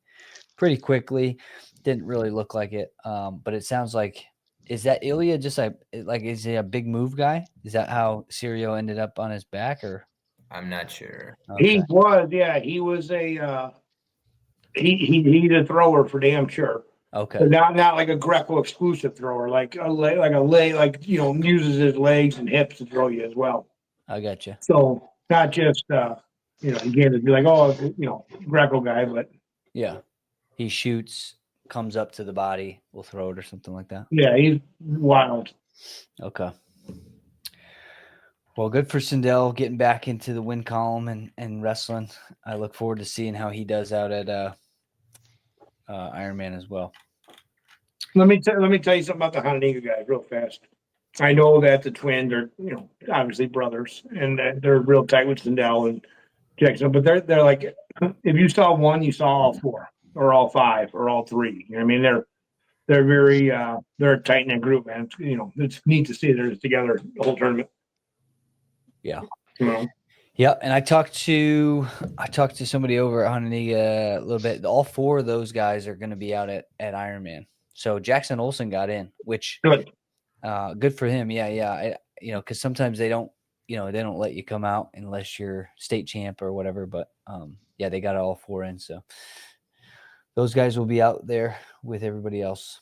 quickly. Didn't really look like it, but it sounds like is that Ilya just like is he a big move guy? Is that how Sirio ended up on his back or I'm not sure. okay? He was he's a thrower for damn sure. Okay, But not like a Greco exclusive thrower, like a leg, like uses his legs and hips to throw you as well. I got you. So not just you can't be like, oh, Greco guy, but Yeah, he shoots, comes up to the body, will throw it or something like that. yeah, he's wild. Okay. Well, good for Sindel getting back into the win column and wrestling. I look forward to seeing how he does out at Ironman as well. Let me tell you something about the Hononegah guys real fast. I know that the twins are, obviously brothers, and that they're real tight with Sindel and Jackson. But they're like, if you saw one, you saw all four, or all five, or all three. You know what I mean? They're very they're a tight knit group, man. It's neat to see they're together the whole tournament. Yeah. Yeah, and I talked to somebody over at Hononegah a little bit. All four of those guys are going to be out at Ironman. So Jackson Olsen got in, which good. good for him. Yeah. Because sometimes they don't let you come out unless you're state champ or whatever. But yeah, they got all four in. So those guys will be out there with everybody else.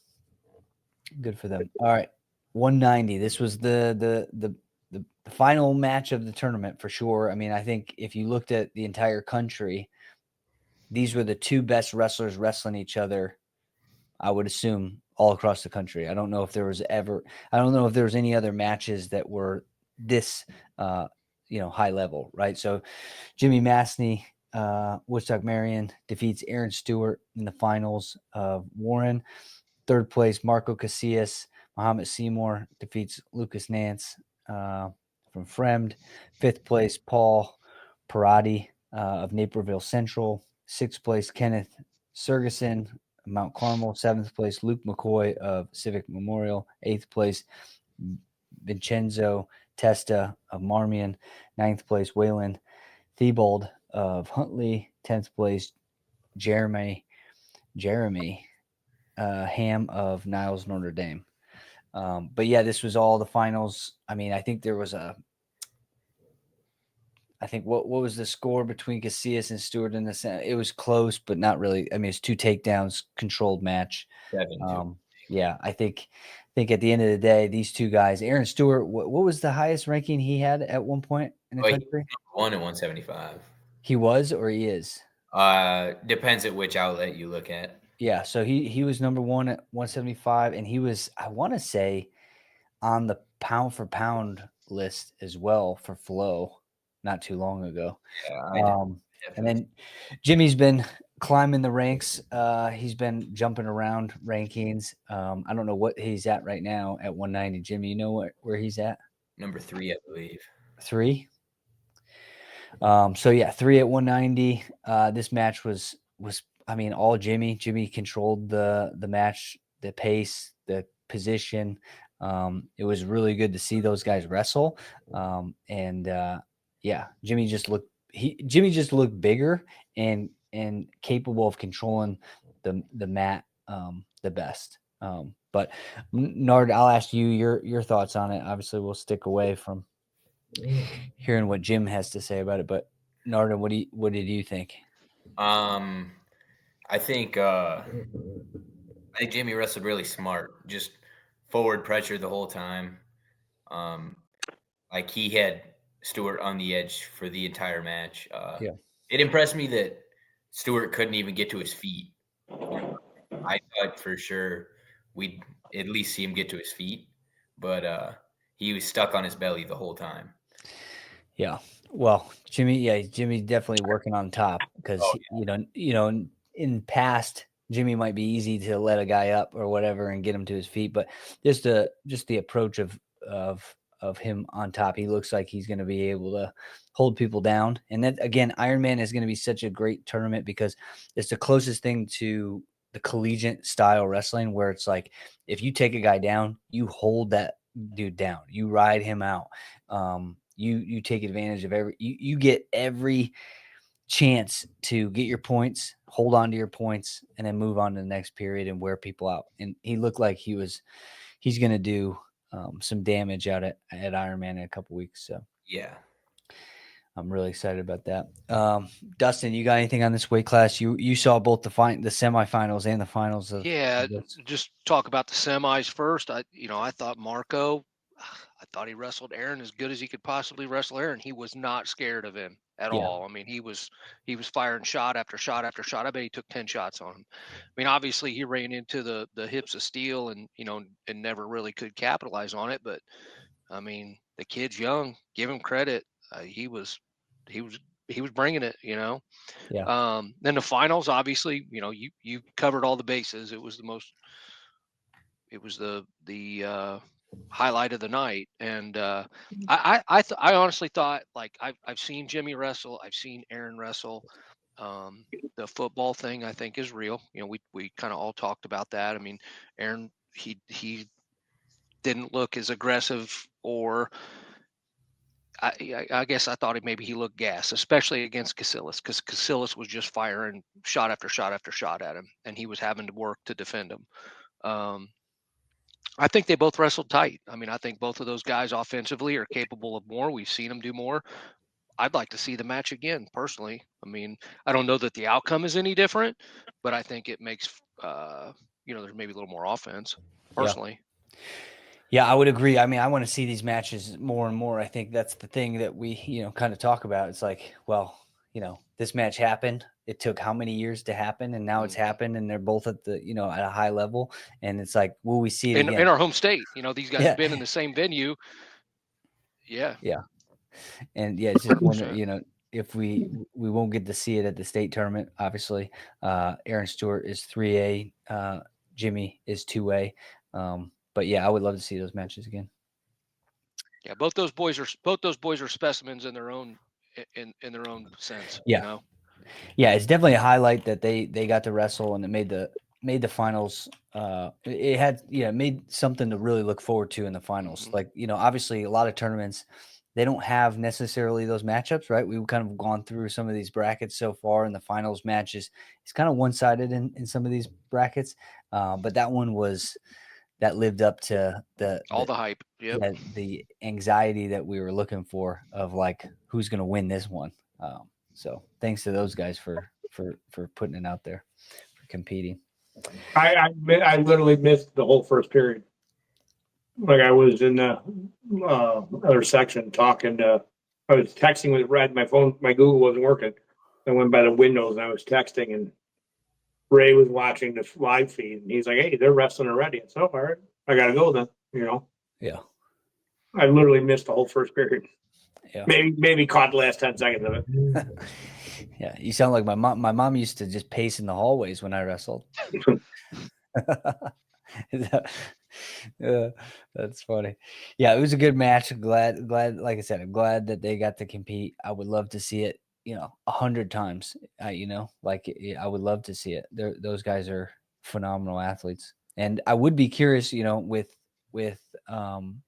Good for them. All right, 190. This was the final match of the tournament for sure. I mean, I think if you looked at the entire country, these were the two best wrestlers wrestling each other. I would assume all across the country. I don't know if there was any other matches that were this, high level, right? So Jimmy Masney, Woodstock Marion defeats Aaron Stewart in the finals of Warren. Third place, Marco Casillas. Muhammad Seymour defeats Lucas Nance from Fremd. Fifth place, Paul Parati of Naperville Central. Sixth place, Kenneth Sergeson, Mount Carmel. Seventh place, Luke McCoy of Civic Memorial. Eighth place, Vincenzo Testa of Marmion. Ninth place, Waylon Thibault of Huntley. 10th place, Jeremy Ham of Niles Notre Dame. But yeah, this was all the finals. I mean, I think there was what was the score between Casillas and Stewart in this? It was close, but not really. I mean, it's two takedowns, controlled match. 7-2. Yeah, I think at the end of the day, these two guys, Aaron Stewart, what was the highest ranking he had at one point in the country? One at 175. He was or he is? Depends at which outlet you look at. Yeah, so he was number one at 175, and he was, I want to say, on the pound for pound list as well for Flow not too long ago. Yeah, and then Jimmy's been climbing the ranks. He's been jumping around rankings. I don't know what he's at right now at 190. Jimmy, you know where he's at? Number 3, I believe. 3. So yeah, 3 at 190. This match was I mean, all Jimmy. Jimmy controlled the match, the pace, the position. It was really good to see those guys wrestle. Yeah, Jimmy just looked bigger and capable of controlling the mat the best. But Nard, I'll ask you your thoughts on it. Obviously, we'll stick away from hearing what Jim has to say about it. But Narda, what did you think? I think Jimmy wrestled really smart, just forward pressure the whole time. Like he had Stewart on the edge for the entire match. Yeah. It impressed me that Stewart couldn't even get to his feet. I thought for sure we'd at least see him get to his feet. But he was stuck on his belly the whole time. Yeah. Well, Jimmy's definitely working on top because Oh, in past Jimmy might be easy to let a guy up or whatever and get him to his feet, but just the approach of him on top, he looks like he's going to be able to hold people down. And then again, Ironman is going to be such a great tournament because it's the closest thing to the collegiate style wrestling where it's like if you take a guy down, you hold that dude down, you ride him out. You take advantage of you get every chance to get your points, hold on to your points, and then move on to the next period and wear people out. And he looked like he's going to do some damage out at Ironman in a couple weeks. So yeah. I'm really excited about that. Dustin, you got anything on this weight class? You saw both the semifinals and the finals of this. Just talk about the semis first. I thought Marco, I thought he wrestled Aaron as good as he could possibly wrestle Aaron. He was not scared of him at all. I mean, he was firing shot after shot after shot. I bet he took 10 shots on him. I mean, obviously he ran into the hips of steel and never really could capitalize on it. But I mean, the kid's young. Give him credit. He was bringing it. Yeah. Then the finals, obviously, you covered all the bases. It was the highlight of the night. And I honestly thought, like, I've seen Jimmy wrestle, I've seen Aaron wrestle. The football thing I think is real. We kind of all talked about that. I mean, Aaron, he didn't look as aggressive, or I guess I thought maybe he looked gassed, especially against Casillas, because Casillas was just firing shot after shot after shot at him, and he was having to work to defend him. I think they both wrestled tight. I mean, I think both of those guys offensively are capable of more. We've seen them do more. I'd like to see the match again, personally. I mean, I don't know that the outcome is any different, but I think it makes, there's maybe a little more offense, personally. Yeah, I would agree. I mean, I want to see these matches more and more. I think that's the thing that we, kind of talk about. It's like, well, this match happened. It took how many years to happen, and now it's happened, and they're both at the, at a high level. And it's like, will we see it again? In our home state? These guys have been in the same venue. Yeah. Yeah. And yeah, it's just wonder, if we won't get to see it at the state tournament. Obviously, Aaron Stewart is 3A, Jimmy is 2A. But yeah, I would love to see those matches again. Yeah, both those boys are specimens in their own sense. Yeah. Yeah, it's definitely a highlight that they got to wrestle and it made the finals. It made something to really look forward to in the finals. Mm-hmm. Like, obviously a lot of tournaments, they don't have necessarily those matchups, right? We've kind of gone through some of these brackets so far, and the finals matches, it's kind of one-sided in some of these brackets. But that one that lived up to the hype. Yep. Yeah, the anxiety that we were looking for of like, who's going to win this one. So thanks to those guys for putting it out there, for competing. I literally missed the whole first period. Like, I was in the other section talking to, I was texting with Red. My phone, my Google wasn't working. I went by the windows and I was texting, and Ray was watching the live feed, and he's like, "Hey, they're wrestling already." It's all right. I gotta go then. Yeah. I literally missed the whole first period. Yeah. Maybe caught the last 10 seconds of it. Yeah, you sound like my mom. My mom used to just pace in the hallways when I wrestled. That's funny. Yeah, it was a good match. Glad. Like I said, I'm glad that they got to compete. I would love to see it, 100 times. I would love to see it. Those guys are phenomenal athletes, and I would be curious, with Aaron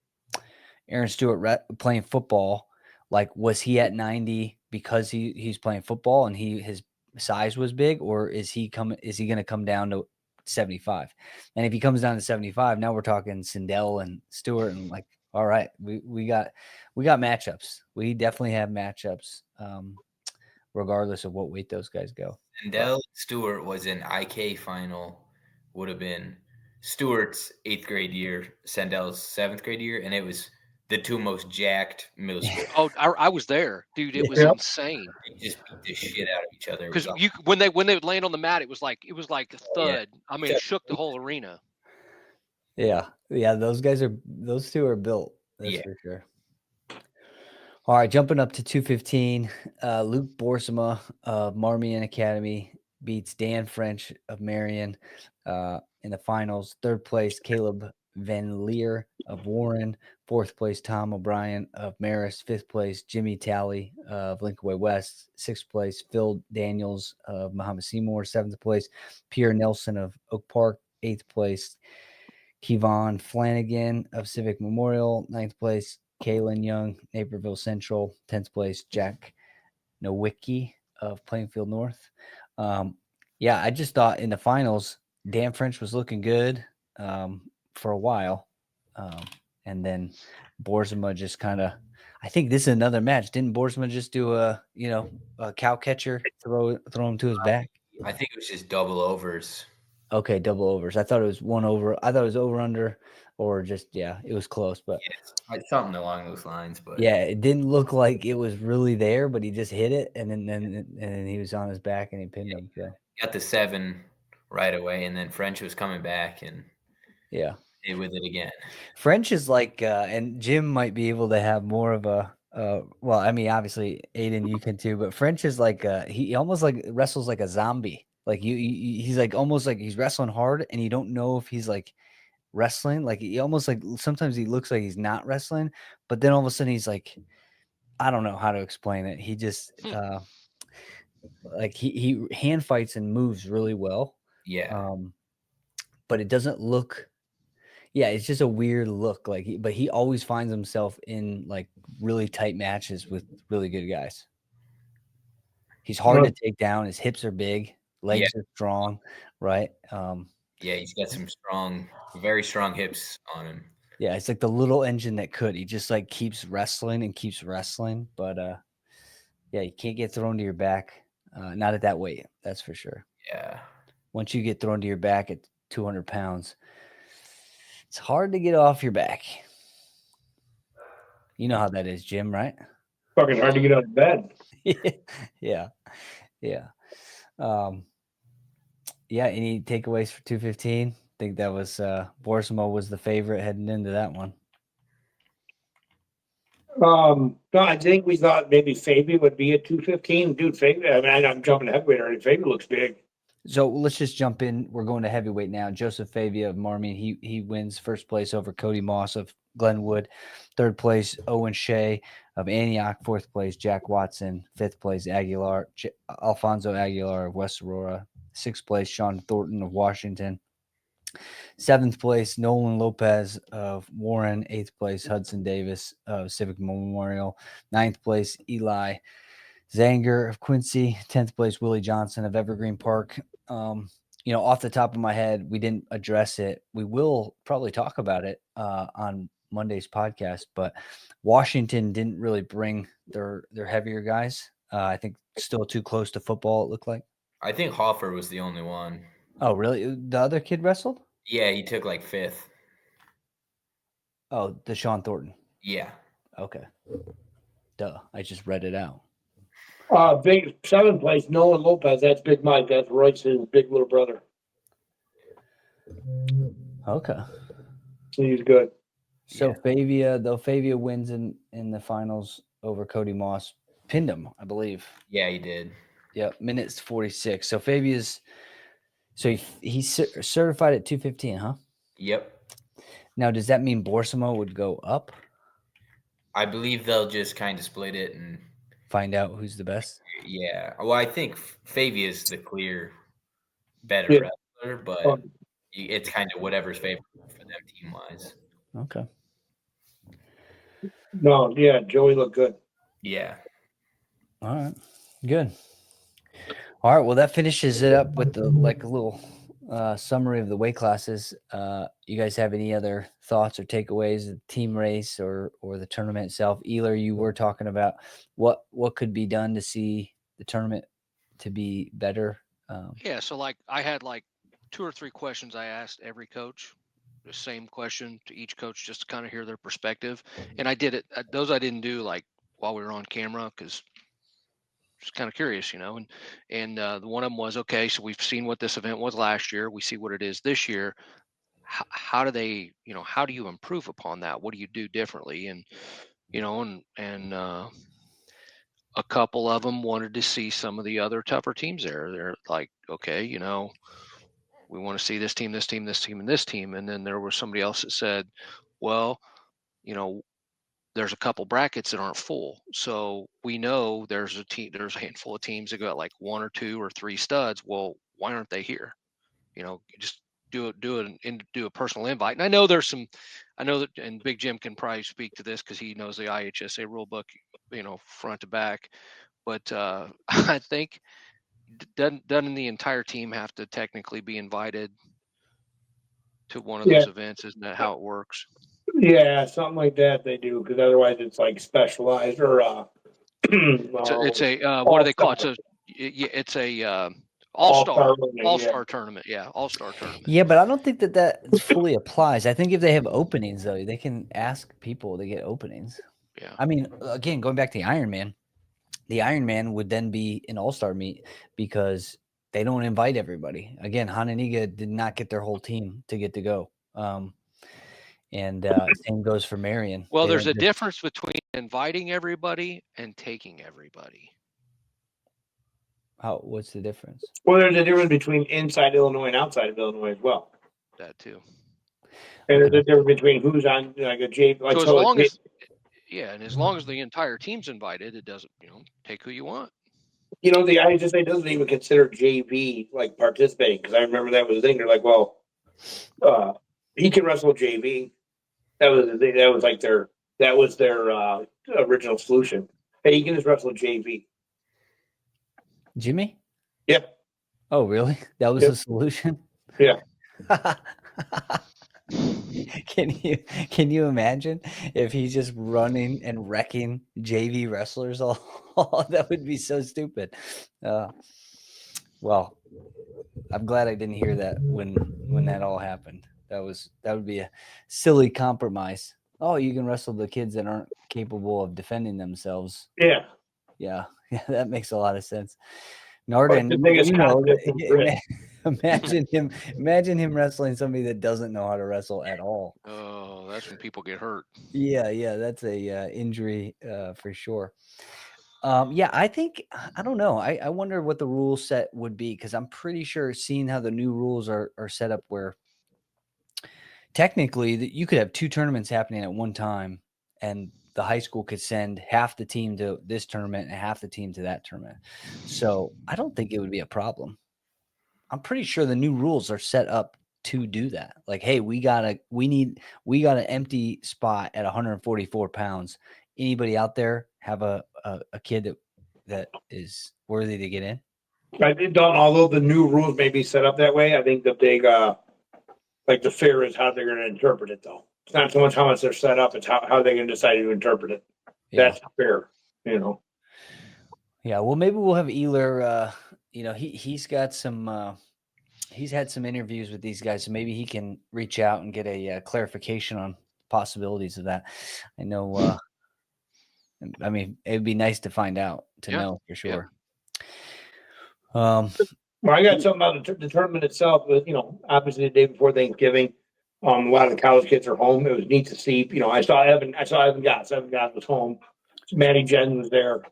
Stewart playing football. Like, was he at 90 because he's playing football and his size was big, or is he going to come down to 75? And if he comes down to 75, now we're talking Sindel and Stewart, and like, all right, we got matchups. We definitely have matchups, regardless of what weight those guys go. Sindel Stewart was an IK final, would have been Stewart's 8th grade year, Sendel's 7th grade year, and it was the two most jacked middle school. Oh, I was there, dude. It was insane. They just beat the shit out of each other. Because when they would land on the mat, it was like a thud. Yeah. I mean, it shook the whole arena. Yeah. Those two are built. That's Yeah. for sure. All right, jumping up to 215, Luke Borsema of Marmion Academy beats Dan French of Marion in the finals. Third place, Caleb Van Leer of Warren. Fourth place, Tom O'Brien of Marist. Fifth place, Jimmy Talley of Linkaway West. Sixth place, Phil Daniels of Muhammad Seymour. Seventh place, Pierre Nelson of Oak Park. Eighth place, Kevon Flanagan of Civic Memorial. Ninth place, Kaylin Young, Naperville Central. 10th place, Jack Nowicki of Plainfield North. I just thought in the finals, Dan French was looking good for a while. And then Borsema just kind of, I think this is another match. Didn't Borsema just do a cow catcher, throw him to his back? I think it was just double overs. Okay, double overs. I thought it was one over. I thought it was over under, or just it was close. But Something along those lines. But it didn't look like it was really there. But he just hit it, and then he was on his back and he pinned him. So got the 7 right away, and then French was coming back and hit with it again. French is like, and Jim might be able to have more of a. Well, I mean, obviously, Aidan, you can too. But French is like, he almost like wrestles like a zombie. Like he's like almost like he's wrestling hard, and you don't know if he's like wrestling. Like he almost like sometimes he looks like he's not wrestling, but then all of a sudden he's like, I don't know how to explain it. He just like he hand fights and moves really well. Yeah. But it doesn't look. Yeah, it's just a weird look. Like, but he always finds himself in like really tight matches with really good guys. He's hard to take down. His hips are big, legs are strong, right? Yeah, he's got some very strong hips on him. Yeah, it's like the little engine that could. He just like keeps wrestling, but you can't get thrown to your back. Not at that weight, that's for sure. Yeah. Once you get thrown to your back at 200 pounds, it's hard to get off your back. You know how that is, Jim, right? Fucking hard to get out of bed. Yeah. Any takeaways for 215? I think that was Borsemo was the favorite heading into that one. No, I think we thought maybe Fabi would be at 215. Dude, Fabi, I mean, I'm jumping to heavyweight already. Fabi looks big. So let's just jump in. We're going to heavyweight now. Joseph Favia of Marmion. He wins first place over Cody Moss of Glenwood. Third place, Owen Shea of Antioch. Fourth place, Jack Watson. Fifth place, Alfonso Aguilar of West Aurora. Sixth place, Sean Thornton of Washington. Seventh place, Nolan Lopez of Warren. Eighth place, Hudson Davis of Civic Memorial. Ninth place, Eli Zanger of Quincy. 10th place, Willie Johnson of Evergreen Park. Off the top of my head, we didn't address it. We will probably talk about it on Monday's podcast, but Washington didn't really bring their heavier guys. I think still too close to football, it looked like. I think Hoffer was the only one. Oh, really? The other kid wrestled? Yeah, he took like 5th. Oh, the Sean Thornton. Yeah. Okay. Duh. I just read it out. Big 7th place, Nolan Lopez. That's Big Mike. That's Royce's big little brother. Okay. So he's good. So Favia wins in the finals over Cody Moss. Pinned him, I believe. Yeah, he did. Yep, minutes 46. So Fabia's he's certified at 215, huh? Yep. Now, does that mean Borsemo would go up? I believe they'll just kind of split it and find out who's the best. Yeah. Well, I think Favia is the clear better wrestler, but it's kind of whatever's favorable for them team wise. Okay. No, yeah, Joey looked good. Yeah. All right. Good. All right. Well, that finishes it up with the a little summary of the weight classes. You guys have any other thoughts or takeaways of the team race or the tournament itself? Eler, you were talking about what could be done to see the tournament to be better. So I had 2 or 3 questions I asked every coach. The same question to each coach just to kind of hear their perspective. And I did it. Those I didn't do while we were on camera because just kind of curious, and the one of them was, okay, so we've seen what this event was last year. We see what it is this year. how do they, how do you improve upon that? What do you do differently? And, a couple of them wanted to see some of the other tougher teams there. They're like, okay, we want to see this team, this team, this team, and this team. And then there was somebody else that said, well, there's a couple brackets that aren't full. So we know there's a handful of teams that got like 1 or 2 or 3 studs. Well, why aren't they here? Just do a personal invite. And I know that, and Big Jim can probably speak to this because he knows the IHSA rule book, front to back. But I think doesn't the entire team have to technically be invited to one of those events? Isn't that how it works? Yeah, something like that they do, because otherwise it's like specialized or It's a what do they call it? It's a all-star tournament. Yeah, all-star tournament. Yeah, but I don't think that fully applies. I think if they have openings, though, they can ask people to get openings. Yeah. I mean, again, going back to the Ironman would then be an all-star meet because they don't invite everybody. Again, Hananiga did not get their whole team to get to go. And same goes for Marmion. Well, there's a difference between inviting everybody and taking everybody. What's the difference? Well, there's a difference between inside Illinois and outside of Illinois as well. That too. And there's a difference between who's on like a J. Like, so as long as, and as long as the entire team's invited, it doesn't, take who you want. The IHSA doesn't even consider JV like participating, because I remember that was the thing. They're like, well, he can wrestle JV. That was the thing. That was their original solution. Hey, you can just wrestle JV. Jimmy? Yep. Oh, really? That was the solution? Yeah. Can you imagine if he's just running and wrecking JV wrestlers all that would be so stupid. Well, I'm glad I didn't hear that when that all happened. That would be a silly compromise. Oh, you can wrestle the kids that aren't capable of defending themselves. Yeah. Yeah, that makes a lot of sense. Narden, imagine him wrestling somebody that doesn't know how to wrestle at all. Oh, that's when people get hurt. Yeah, that's a injury for sure. I think, I don't know. I wonder what the rule set would be, because I'm pretty sure, seeing how the new rules are set up, where technically you could have 2 tournaments happening at one time, and the high school could send half the team to this tournament and half the team to that tournament. So I don't think it would be a problem. I'm pretty sure the new rules are set up to do that. Like, hey, we got an empty spot at 144 pounds. Anybody out there have a kid that is worthy to get in? I think, although the new rules may be set up that way, I think the big, like the fear is how they're going to interpret it, though. It's not so much how much they're set up; it's how they're going to decide to interpret it. Yeah. That's fair, Yeah, well, maybe we'll have Eiler. He's got some. He's had some interviews with these guys, so maybe he can reach out and get a clarification on possibilities of that. I know. I mean, it'd be nice to find out, to know for sure. Well, I got something about the tournament itself. But obviously the day before Thanksgiving, a lot of the college kids are home. It was neat to see. I saw Evan Gotts. Evan Gotts was home. Maddie Jen was there.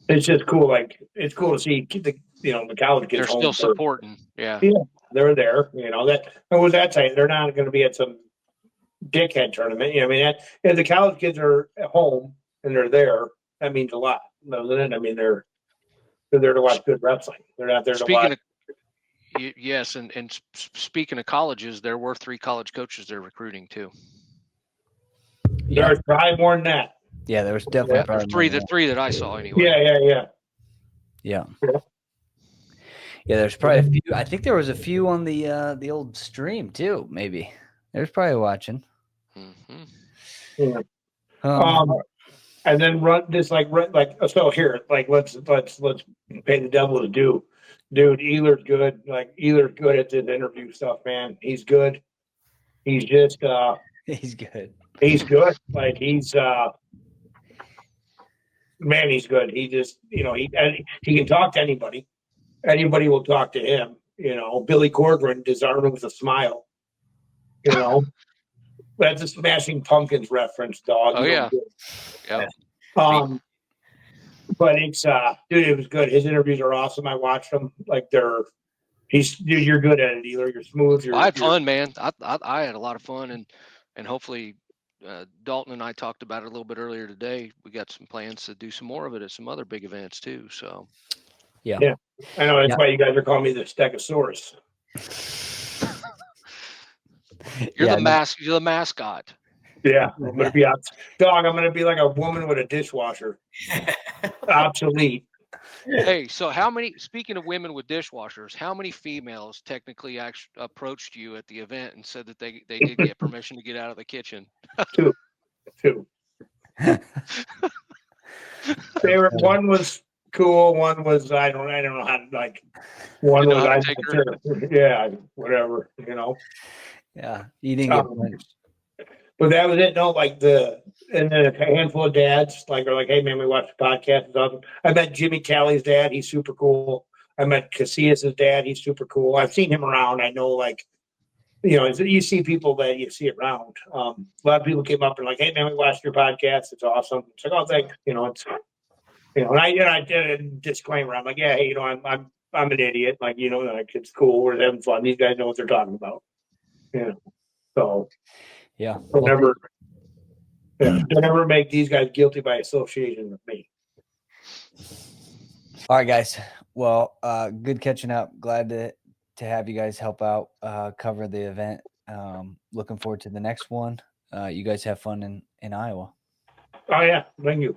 It's just cool. Like, it's cool to see the college kids. They're still supporting. Yeah, they're there. What was that saying? They're not going to be at some dickhead tournament. If the college kids are at home and they're there, that means a lot, doesn't it? I mean, they're there to watch good wrestling. They're not there to watch. Yes, and speaking of colleges, there were 3 college coaches they're recruiting too. There's probably more than that. Yeah, there was definitely there's 3. The 3 that I saw anyway. Yeah. There's probably a few. I think there was a few on the old stream too. Maybe there's probably watching. Mm-hmm. Yeah. And then run this so here, let's pay the devil his due. Dude, Eiler's good. Eiler's good at this interview stuff, man. He's good. He's just he's good. He's good. He's he's good. He just he can talk to anybody. Anybody will talk to him. You know, Billy Corcoran disarmed with a smile. You know, that's a Smashing Pumpkins reference, dog. Oh, You know, yeah. Yeah. But it's dude, it was good. His interviews are awesome. I watched them. Like dude, you're good at it, Either. You're smooth. I had fun, man. I had a lot of fun, and hopefully Dalton and I talked about it a little bit earlier today. We got some plans to do some more of it at some other big events too. So yeah. I know that's Yeah. why you guys are calling me the Stegosaurus. you're Yeah, You're the mascot. Yeah, I'm gonna be out, dog. I'm gonna be like a woman with a dishwasher, obsolete. Hey, so speaking of women with dishwashers, how many females technically actually approached you at the event and said that they did get permission to get out of the kitchen? Two. Favorite one was cool. One was I don't know how to like. One Didn't know was how to I take her. yeah, whatever, you know. Yeah, you didn't get punched. But that was it. No, like and then a handful of dads are like, hey man, we watched the podcast. It's awesome. I met Jimmy Talley's dad. He's super cool. I met Casillas' dad. He's super cool. I've seen him around. I know, like, you know, you see people that you see around. A lot of people came up and like, hey man, we watched your podcast. It's awesome. It's like, oh, thanks. You know, it's, you know, and I did a disclaimer. I'm like, yeah, hey, you know, I'm an idiot. Like, you know, like it's cool. We're having fun. These guys know what they're talking about. Yeah. So Yeah. don't ever make these guys guilty by association with me. All right, guys. Well, good catching up. Glad to have you guys help out, cover the event. Looking forward to the next one. You guys have fun in Iowa. Oh yeah, thank you.